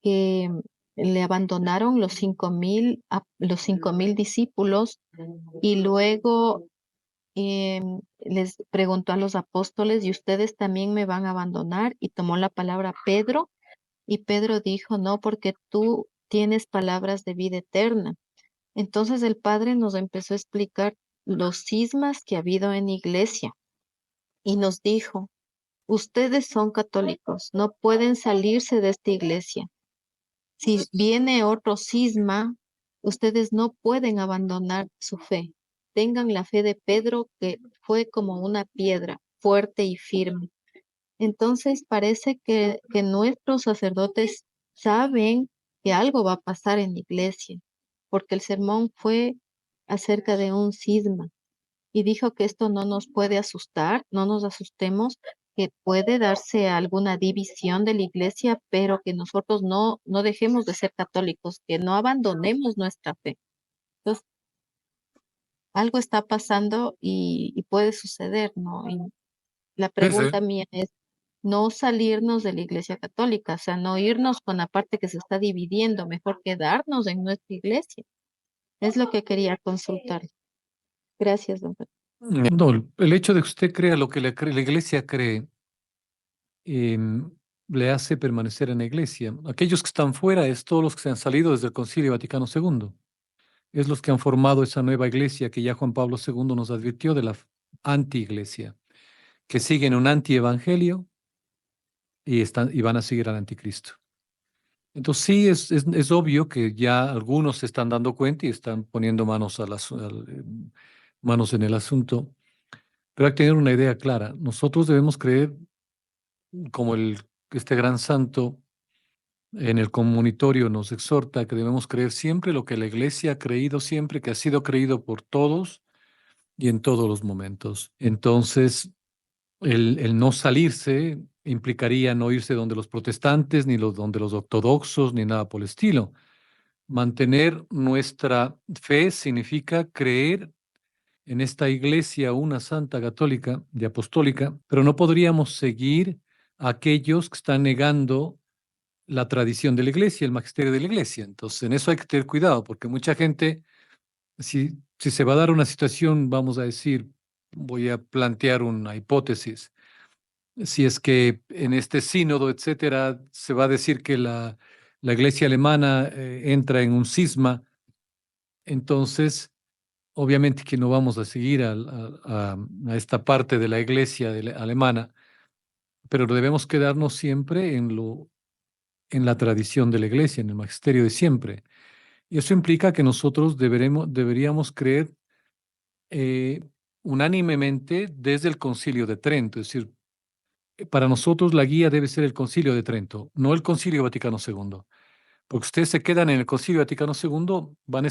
que le abandonaron los 5,000 discípulos y luego les preguntó a los apóstoles, ¿y ustedes también me van a abandonar? Y tomó la palabra Pedro. Y Pedro dijo, no, porque tú tienes palabras de vida eterna. Entonces el Padre nos empezó a explicar los cismas que ha habido en iglesia y nos dijo, ustedes son católicos, no pueden salirse de esta iglesia. Si viene otro cisma, ustedes no pueden abandonar su fe. Tengan la fe de Pedro, que fue como una piedra fuerte y firme. Entonces parece que nuestros sacerdotes saben que algo va a pasar en la iglesia, porque el sermón fue acerca de un cisma y dijo que esto no nos puede asustar, no nos asustemos, que puede darse alguna división de la iglesia, pero que nosotros no dejemos de ser católicos, que no abandonemos nuestra fe. Entonces, algo está pasando y puede suceder, ¿no? Y la Sí, sí. pregunta mía es no salirnos de la iglesia católica, o sea, no irnos con la parte que se está dividiendo, mejor quedarnos en nuestra iglesia. Es lo que quería consultar. Gracias, don Pedro. No, el hecho de que usted crea lo que la iglesia cree, em, le hace permanecer en la iglesia. Aquellos que están fuera es todos los que se han salido desde el Concilio Vaticano II. Es los que han formado esa nueva iglesia que ya Juan Pablo II nos advirtió de la anti-iglesia, que siguen un anti-evangelio y van a seguir al anticristo. Entonces sí, es obvio que ya algunos se están dando cuenta y están poniendo manos en el asunto, pero hay que tener una idea clara. Nosotros debemos creer, como este gran santo en el comunitorio nos exhorta, que debemos creer siempre lo que la iglesia ha creído siempre, que ha sido creído por todos y en todos los momentos. Entonces, el no salirse implicaría no irse donde los protestantes, ni donde los ortodoxos, ni nada por el estilo. Mantener nuestra fe significa creer en esta iglesia, una santa católica y apostólica, pero no podríamos seguir a aquellos que están negando la tradición de la iglesia, el magisterio de la iglesia. Entonces, en eso hay que tener cuidado, porque mucha gente, si se va a dar una situación, vamos a decir, voy a plantear una hipótesis, si es que en este sínodo, etcétera, se va a decir que la iglesia alemana entra en un cisma, entonces obviamente que no vamos a seguir a esta parte de la iglesia alemana, pero debemos quedarnos siempre en la tradición de la iglesia, en el magisterio de siempre. Y eso implica que nosotros deberíamos creer eh, unánimemente desde el Concilio de Trento, es decir, para nosotros la guía debe ser el Concilio de Trento, no el Concilio Vaticano II. Porque ustedes se quedan en el Concilio Vaticano II, van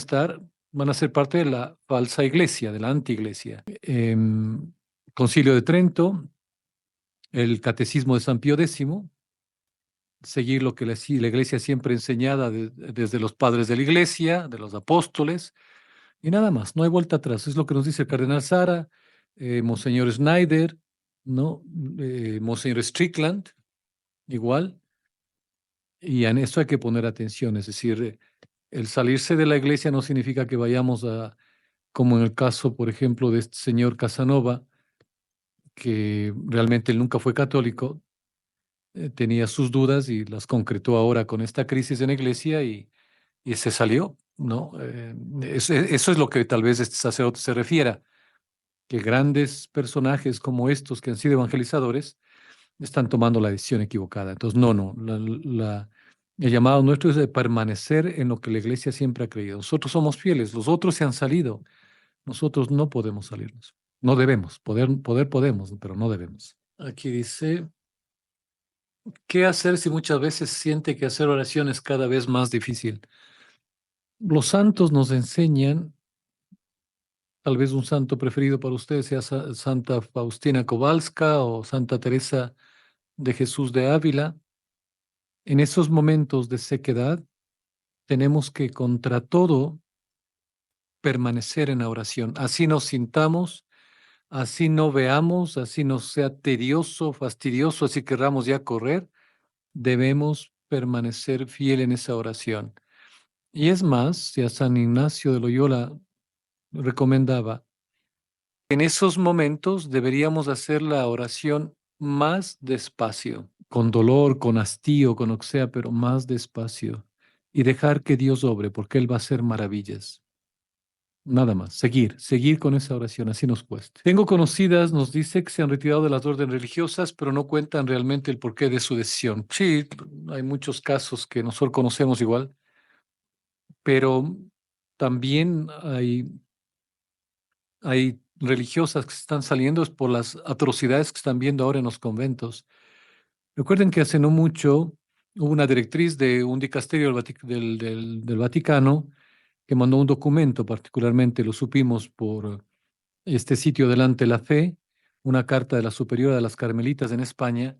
a ser parte de la falsa iglesia, de la antiiglesia. Concilio de Trento, el Catecismo de San Pío X, seguir lo que la iglesia siempre enseñada desde los padres de la iglesia, de los apóstoles, y nada más, no hay vuelta atrás. Es lo que nos dice el cardenal Sara, Monseñor Schneider, ¿no? Monseñor Strickland, igual. Y en eso hay que poner atención, es decir, El salirse de la iglesia no significa que vayamos a, como en el caso, por ejemplo, de este señor Casanova, que realmente él nunca fue católico, tenía sus dudas y las concretó ahora con esta crisis en la iglesia y se salió, ¿no? Eso es lo que tal vez este sacerdote se refiera, que grandes personajes como estos que han sido evangelizadores están tomando la decisión equivocada. Entonces, no, el llamado nuestro es de permanecer en lo que la iglesia siempre ha creído. Nosotros somos fieles, los otros se han salido, nosotros no podemos salirnos. No debemos, poder podemos, pero no debemos. Aquí dice, ¿qué hacer si muchas veces siente que hacer oración es cada vez más difícil? Los santos nos enseñan, tal vez un santo preferido para ustedes sea Santa Faustina Kowalska o Santa Teresa de Jesús de Ávila. En esos momentos de sequedad, tenemos que contra todo permanecer en la oración. Así nos sintamos, así no veamos, así nos sea tedioso, fastidioso, así querramos ya correr, debemos permanecer fiel en esa oración. Y es más, ya San Ignacio de Loyola recomendaba, en esos momentos deberíamos hacer la oración más despacio, con dolor, con hastío, con lo que sea, pero más despacio, y dejar que Dios obre, porque Él va a hacer maravillas. Nada más, seguir con esa oración, así nos cuesta. Tengo conocidas, nos dice que se han retirado de las órdenes religiosas, pero no cuentan realmente el porqué de su decisión. Sí, hay muchos casos que nosotros conocemos igual, pero también hay religiosas que están saliendo es por las atrocidades que están viendo ahora en los conventos. Recuerden que hace no mucho hubo una directriz de un dicasterio del Vaticano que mandó un documento, particularmente lo supimos por este sitio Delante la Fe, una carta de la Superiora de las Carmelitas en España,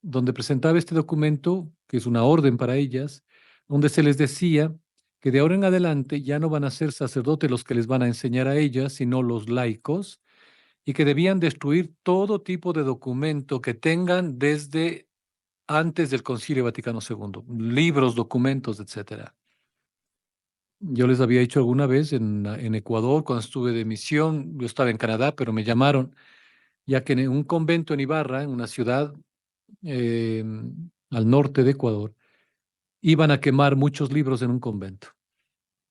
donde presentaba este documento, que es una orden para ellas, donde se les decía que de ahora en adelante ya no van a ser sacerdotes los que les van a enseñar a ellas, sino los laicos, y que debían destruir todo tipo de documento que tengan desde antes del Concilio Vaticano II, libros, documentos, etcétera. Yo les había dicho alguna vez en Ecuador, cuando estuve de misión, yo estaba en Canadá, pero me llamaron, ya que en un convento en Ibarra, en una ciudad eh, al norte de Ecuador, iban a quemar muchos libros en un convento.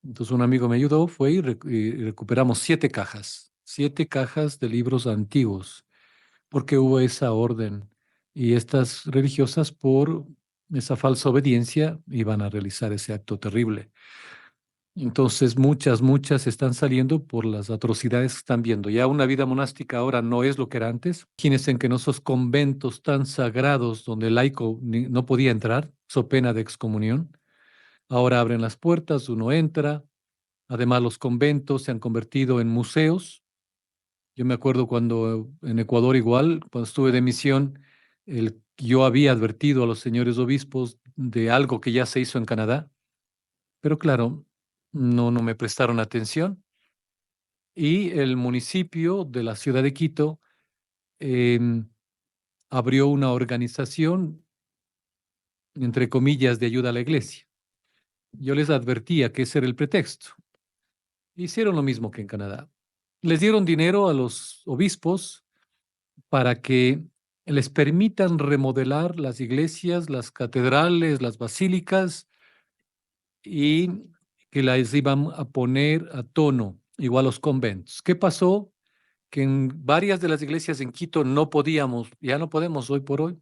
Entonces un amigo me ayudó, fue y recuperamos 7 cajas de libros antiguos, porque hubo esa orden y estas religiosas por esa falsa obediencia iban a realizar ese acto terrible. Entonces muchas están saliendo por las atrocidades que están viendo. Ya una vida monástica ahora no es lo que era antes. Imagínense en que en esos conventos tan sagrados donde el laico no podía entrar, so pena de excomunión, ahora abren las puertas, uno entra. Además, los conventos se han convertido en museos. Yo me acuerdo cuando en Ecuador igual, cuando estuve de misión, yo había advertido a los señores obispos de algo que ya se hizo en Canadá, pero claro, no me prestaron atención. Y el municipio de la ciudad de Quito em, abrió una organización, entre comillas, de ayuda a la iglesia. Yo les advertía que ese era el pretexto. Hicieron lo mismo que en Canadá. Les dieron dinero a los obispos para que les permitan remodelar las iglesias, las catedrales, las basílicas y que las iban a poner a tono, igual los conventos. ¿Qué pasó? Que en varias de las iglesias en Quito no podíamos, ya no podemos hoy por hoy,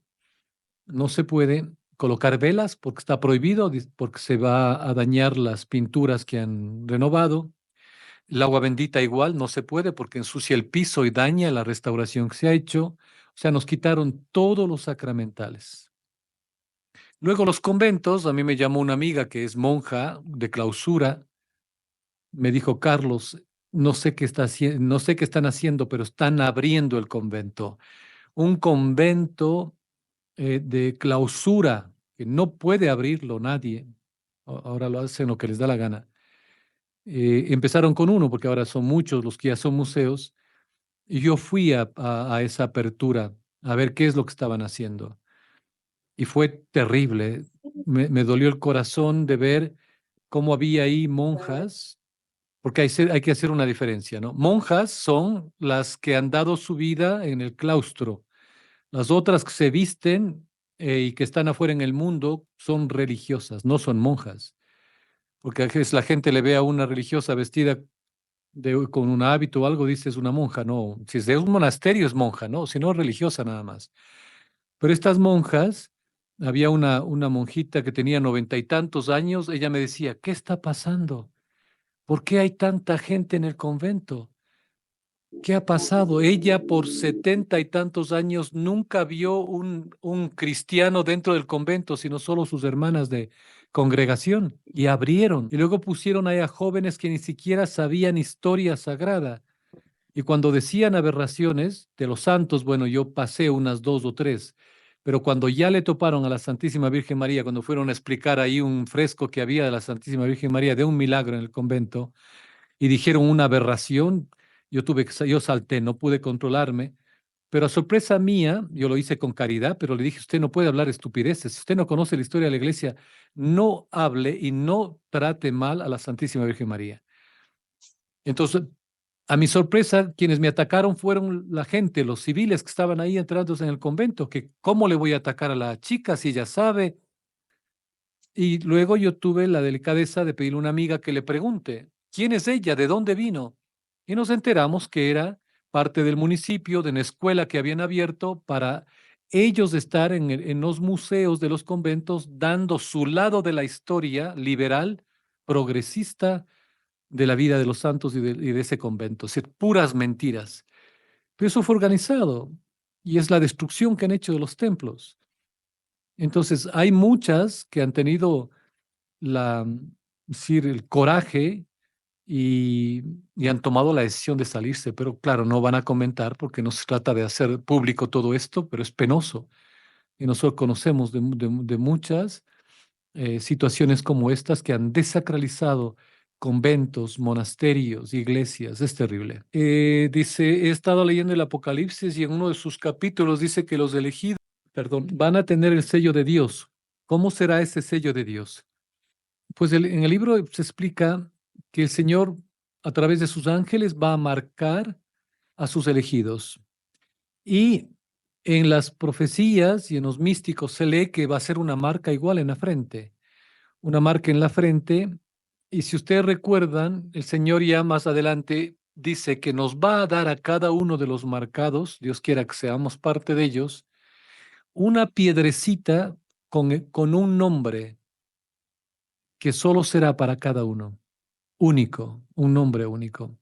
no se puede colocar velas porque está prohibido, porque se va a dañar las pinturas que han renovado. El agua bendita igual no se puede porque ensucia el piso y daña la restauración que se ha hecho. O sea, nos quitaron todos los sacramentales. Luego los conventos, a mí me llamó una amiga que es monja de clausura, me dijo, Carlos, no sé qué no sé qué están haciendo, pero están abriendo el convento. Un convento de clausura que no puede abrirlo nadie. Ahora lo hacen lo que les da la gana. Empezaron con uno, porque ahora son muchos los que ya son museos, y yo fui a esa apertura a ver qué es lo que estaban haciendo. Y fue terrible. Me dolió el corazón de ver cómo había ahí monjas, porque hay que hacer una diferencia, ¿no? Monjas son las que han dado su vida en el claustro. Las otras que se visten y que están afuera en el mundo son religiosas, no son monjas. Porque a veces la gente le ve a una religiosa vestida con un hábito o algo, dice es una monja. No, si es de un monasterio es monja, ¿no? Si no, es religiosa nada más. Pero estas monjas, había una monjita que tenía 90 y tantos años, ella me decía, ¿qué está pasando? ¿Por qué hay tanta gente en el convento? ¿Qué ha pasado? Ella por 70 y tantos años nunca vio un cristiano dentro del convento, sino solo sus hermanas de congregación. Y abrieron. Y luego pusieron ahí a jóvenes que ni siquiera sabían historia sagrada. Y cuando decían aberraciones de los santos, bueno, yo pasé unas dos o tres. Pero cuando ya le toparon a la Santísima Virgen María, cuando fueron a explicar ahí un fresco que había de la Santísima Virgen María, de un milagro en el convento, y dijeron una aberración, yo salté, no pude controlarme, pero a sorpresa mía, yo lo hice con caridad, pero le dije, usted no puede hablar estupideces, si usted no conoce la historia de la iglesia, no hable y no trate mal a la Santísima Virgen María. Entonces, a mi sorpresa, quienes me atacaron fueron la gente, los civiles que estaban ahí entrando en el convento, que cómo le voy a atacar a la chica si ella sabe. Y luego yo tuve la delicadeza de pedirle a una amiga que le pregunte, ¿quién es ella? ¿De dónde vino? Y nos enteramos que era parte del municipio, de una escuela que habían abierto para ellos estar en los museos de los conventos, dando su lado de la historia liberal, progresista de la vida de los santos y de ese convento. Es decir, puras mentiras. Pero eso fue organizado y es la destrucción que han hecho de los templos. Entonces, hay muchas que han tenido es decir, el coraje y, y han tomado la decisión de salirse, pero claro, no van a comentar porque no se trata de hacer público todo esto, pero es penoso. Y nosotros conocemos de muchas situaciones como estas que han desacralizado conventos, monasterios, iglesias. Es terrible. Dice, he estado leyendo el Apocalipsis y en uno de sus capítulos dice que los elegidos, perdón, van a tener el sello de Dios. ¿Cómo será ese sello de Dios? Pues en el libro se explica que el Señor, a través de sus ángeles, va a marcar a sus elegidos. Y en las profecías y en los místicos se lee que va a ser una marca igual en la frente. Una marca en la frente. Y si ustedes recuerdan, el Señor ya más adelante dice que nos va a dar a cada uno de los marcados, Dios quiera que seamos parte de ellos, una piedrecita con un nombre que solo será para cada uno, único, un nombre único.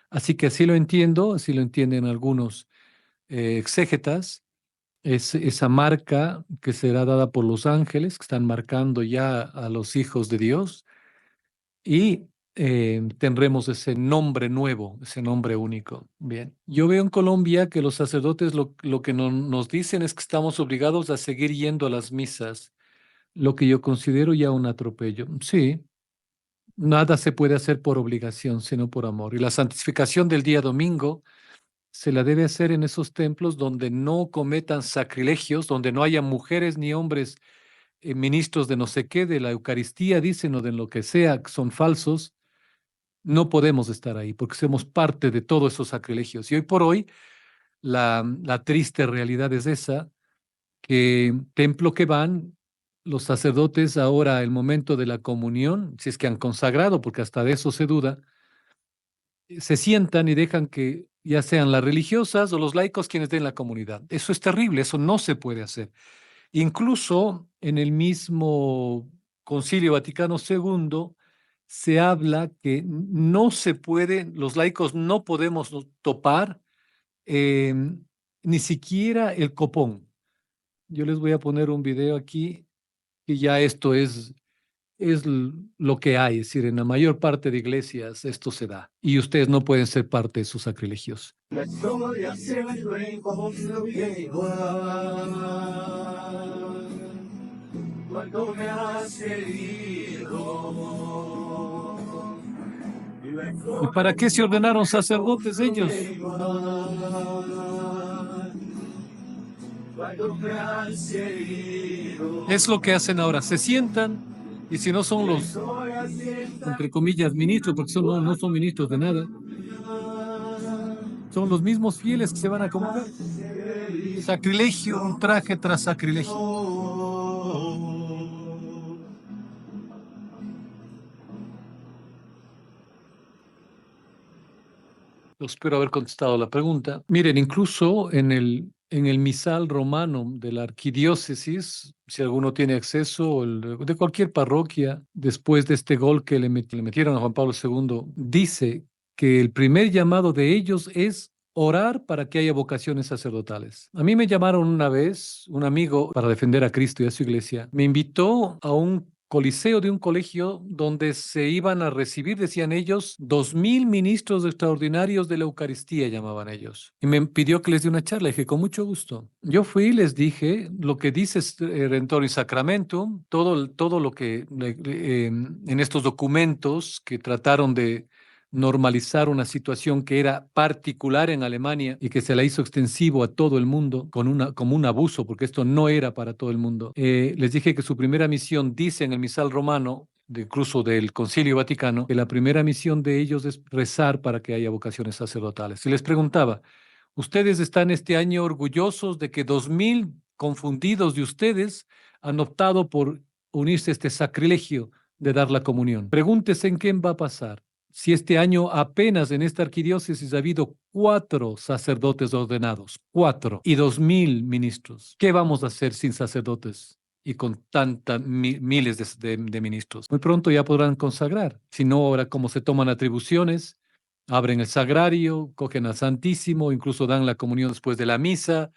Así que así lo entiendo, así lo entienden algunos exégetas, es esa marca que será dada por los ángeles, que están marcando ya a los hijos de Dios, y tendremos ese nombre nuevo, ese nombre único. Bien, yo veo en Colombia que los sacerdotes lo que nos dicen es que estamos obligados a seguir yendo a las misas, lo que yo considero ya un atropello. Sí. Nada se puede hacer por obligación, sino por amor. Y la santificación del día domingo se la debe hacer en esos templos donde no cometan sacrilegios, donde no haya mujeres ni hombres ministros de no sé qué, de la Eucaristía, dicen, o de lo que sea, que son falsos. No podemos estar ahí porque somos parte de todos esos sacrilegios. Y hoy por hoy, la triste realidad es esa, que templo que van los sacerdotes ahora, el momento de la comunión, si es que han consagrado, porque hasta de eso se duda, se sientan y dejan que ya sean las religiosas o los laicos quienes den la comunidad. Eso es terrible, eso no se puede hacer. Incluso en el mismo Concilio Vaticano II se habla que no se puede, los laicos no podemos topar eh, ni siquiera el copón. Yo les voy a poner un video aquí que ya esto es lo que hay, es decir, en la mayor parte de iglesias esto se da y ustedes no pueden ser parte de sus sacrilegios. La historia siempre construye igual. Cuando me has herido. ¿Y para qué se ordenaron sacerdotes ellos? Es lo que hacen ahora, se sientan y si no son entre comillas, ministros, porque no son ministros de nada. Son los mismos fieles que se van a acomodar. Sacrilegio, ultraje tras sacrilegio. Espero haber contestado la pregunta. Miren, incluso en el misal romano de la arquidiócesis, si alguno tiene acceso, o de cualquier parroquia, después de este gol que le metieron a Juan Pablo II, dice que el primer llamado de ellos es orar para que haya vocaciones sacerdotales. A mí me llamaron una vez, un amigo, para defender a Cristo y a su iglesia, me invitó a un coliseo de un colegio donde se iban a recibir, decían ellos, 2000 ministros extraordinarios de la Eucaristía, llamaban ellos. Y me pidió que les dé una charla. Y dije, con mucho gusto. Yo fui y les dije lo que dice Redemptoris Sacramentum, todo lo que en estos documentos que trataron de normalizar una situación que era particular en Alemania y que se la hizo extensivo a todo el mundo como un abuso, porque esto no era para todo el mundo. Les dije que su primera misión, dice en el misal romano, incluso del Concilio Vaticano, que la primera misión de ellos es rezar para que haya vocaciones sacerdotales. Y les preguntaba, ¿ustedes están este año orgullosos de que 2000 confundidos de ustedes han optado por unirse a este sacrilegio de dar la comunión? Pregúntese en qué va a pasar si este año apenas en esta arquidiócesis ha habido 4 sacerdotes ordenados, 4 y 2000 ministros. ¿Qué vamos a hacer sin sacerdotes y con tantas miles de ministros? Muy pronto ya podrán consagrar. Si no, ahora como se toman atribuciones, abren el sagrario, cogen al Santísimo, incluso dan la comunión después de la misa.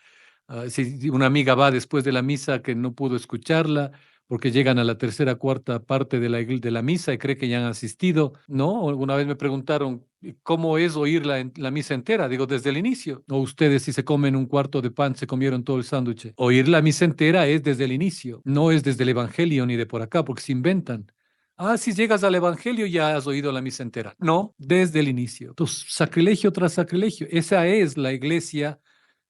Si una amiga va después de la misa que no pudo escucharla, porque llegan a la tercera, cuarta parte de la misa y cree que ya han asistido, ¿no? Alguna vez me preguntaron, ¿cómo es oír la misa entera? Digo, desde el inicio. O ustedes si se comen un cuarto de pan, se comieron todo el sándwich. Oír la misa entera es desde el inicio, no es desde el Evangelio ni de por acá, porque se inventan. Ah, si llegas al Evangelio ya has oído la misa entera. No, desde el inicio. Entonces, sacrilegio tras sacrilegio. Esa es la iglesia,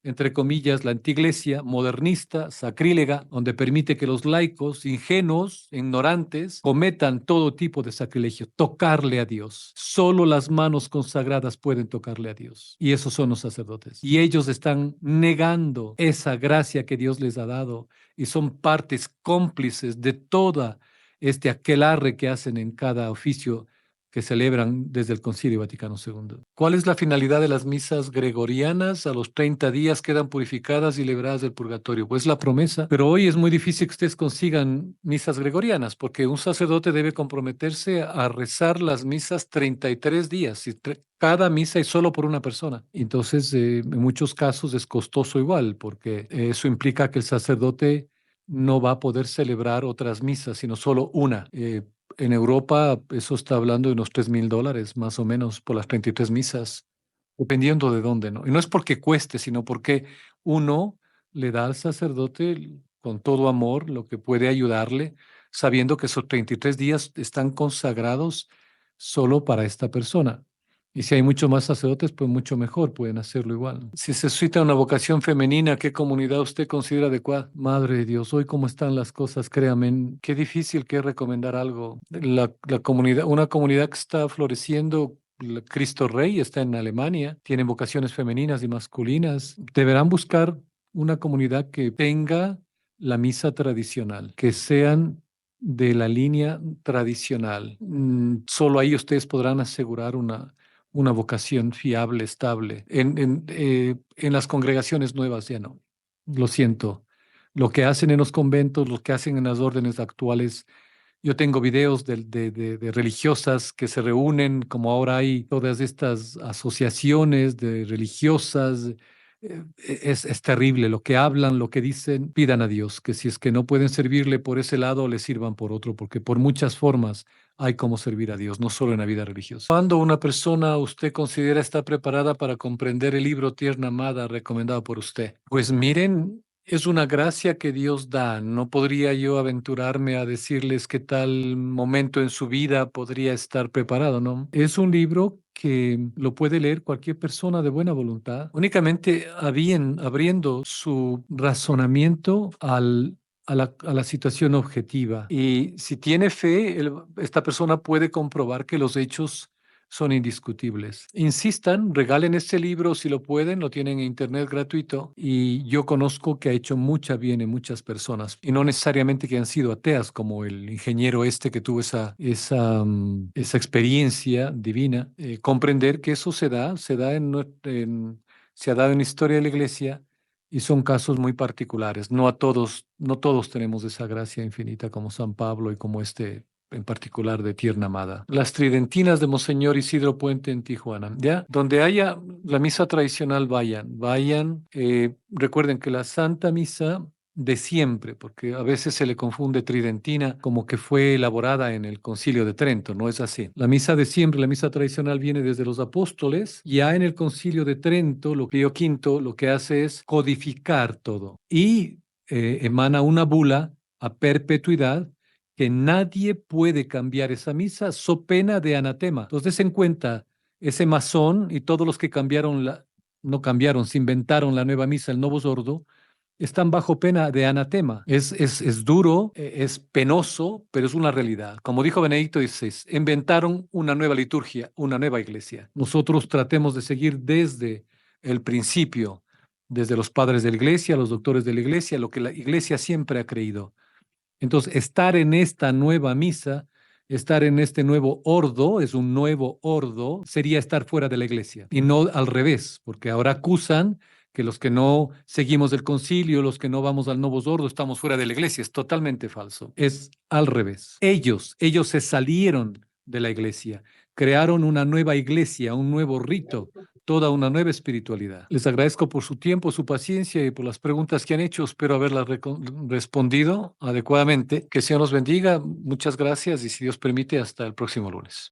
entre comillas, la antiglesia modernista, sacrílega, donde permite que los laicos, ingenuos, ignorantes, cometan todo tipo de sacrilegio, tocarle a Dios. Solo las manos consagradas pueden tocarle a Dios. Y esos son los sacerdotes. Y ellos están negando esa gracia que Dios les ha dado y son partes cómplices de toda este aquelarre que hacen en cada oficio que celebran desde el Concilio Vaticano II. ¿Cuál es la finalidad de las misas gregorianas? A los 30 días quedan purificadas y libradas del purgatorio. Pues la promesa, pero hoy es muy difícil que ustedes consigan misas gregorianas, porque un sacerdote debe comprometerse a rezar las misas 33 días, y cada misa es solo por una persona. Entonces, en muchos casos es costoso igual, porque eso implica que el sacerdote no va a poder celebrar otras misas, sino solo una. En Europa eso está hablando de unos $3,000 más o menos por las 33 misas, dependiendo de dónde, ¿no? Y no es porque cueste, sino porque uno le da al sacerdote con todo amor lo que puede ayudarle, sabiendo que esos 33 días están consagrados solo para esta persona. Y si hay muchos más sacerdotes, pues mucho mejor, pueden hacerlo igual. Si se suscita una vocación femenina, ¿qué comunidad usted considera adecuada? Madre de Dios, hoy cómo están las cosas, créame, qué difícil que es recomendar algo. La comunidad, una comunidad que está floreciendo, Cristo Rey, está en Alemania, tienen vocaciones femeninas y masculinas. Deberán buscar una comunidad que tenga la misa tradicional, que sean de la línea tradicional. Solo ahí ustedes podrán asegurar una vocación fiable, estable. En las congregaciones nuevas ya no. Lo siento. Lo que hacen en los conventos, lo que hacen en las órdenes actuales. Yo tengo videos de religiosas que se reúnen, como ahora hay todas estas asociaciones de religiosas. Es terrible lo que hablan, lo que dicen. Pidan a Dios que si es que no pueden servirle por ese lado, le sirvan por otro, porque por muchas formas hay cómo servir a Dios, no solo en la vida religiosa. ¿Cuándo una persona usted considera está preparada para comprender el libro Tierna Amada recomendado por usted? Pues miren, es una gracia que Dios da. No podría yo aventurarme a decirles qué tal momento en su vida podría estar preparado, ¿no? Es un libro que lo puede leer cualquier persona de buena voluntad, únicamente abriendo su razonamiento al a la situación objetiva. Y si tiene fe, esta persona puede comprobar que los hechos son indiscutibles. Insistan, regalen este libro si lo pueden, lo tienen en internet gratuito y yo conozco que ha hecho mucha bien en muchas personas y no necesariamente que han sido ateas como el ingeniero este que tuvo esa experiencia divina. Comprender que eso se da se ha dado en la historia de la iglesia y son casos muy particulares. No todos tenemos esa gracia infinita como San Pablo y como este en particular de Tierna Amada. Las tridentinas de Monseñor Isidro Puente en Tijuana, ¿ya? Donde haya la misa tradicional, vayan. Recuerden que la Santa Misa de siempre, porque a veces se le confunde tridentina como que fue elaborada en el Concilio de Trento, no es así. La misa de siempre, la misa tradicional viene desde los apóstoles, ya en el Concilio de Trento, Pío V lo que hace es codificar todo y emana una bula a perpetuidad que nadie puede cambiar esa misa so pena de anatema. Entonces, en cuenta, ese masón y todos los que no cambiaron, se inventaron la nueva misa, el Novus Ordo, están bajo pena de anatema. Es duro, es penoso, pero es una realidad. Como dijo Benedicto XVI, inventaron una nueva liturgia, una nueva iglesia. Nosotros tratemos de seguir desde el principio, desde los padres de la iglesia, los doctores de la iglesia, lo que la iglesia siempre ha creído. Entonces, estar en esta nueva misa, estar en este nuevo ordo, es un nuevo ordo, sería estar fuera de la iglesia y no al revés, porque ahora acusan que los que no seguimos el concilio, los que no vamos al Novus Ordo, estamos fuera de la iglesia. Es totalmente falso. Es al revés. Ellos se salieron de la iglesia, crearon una nueva iglesia, un nuevo rito, toda una nueva espiritualidad. Les agradezco por su tiempo, su paciencia y por las preguntas que han hecho. Espero haberlas respondido adecuadamente. Que el Señor los bendiga. Muchas gracias y si Dios permite, hasta el próximo lunes.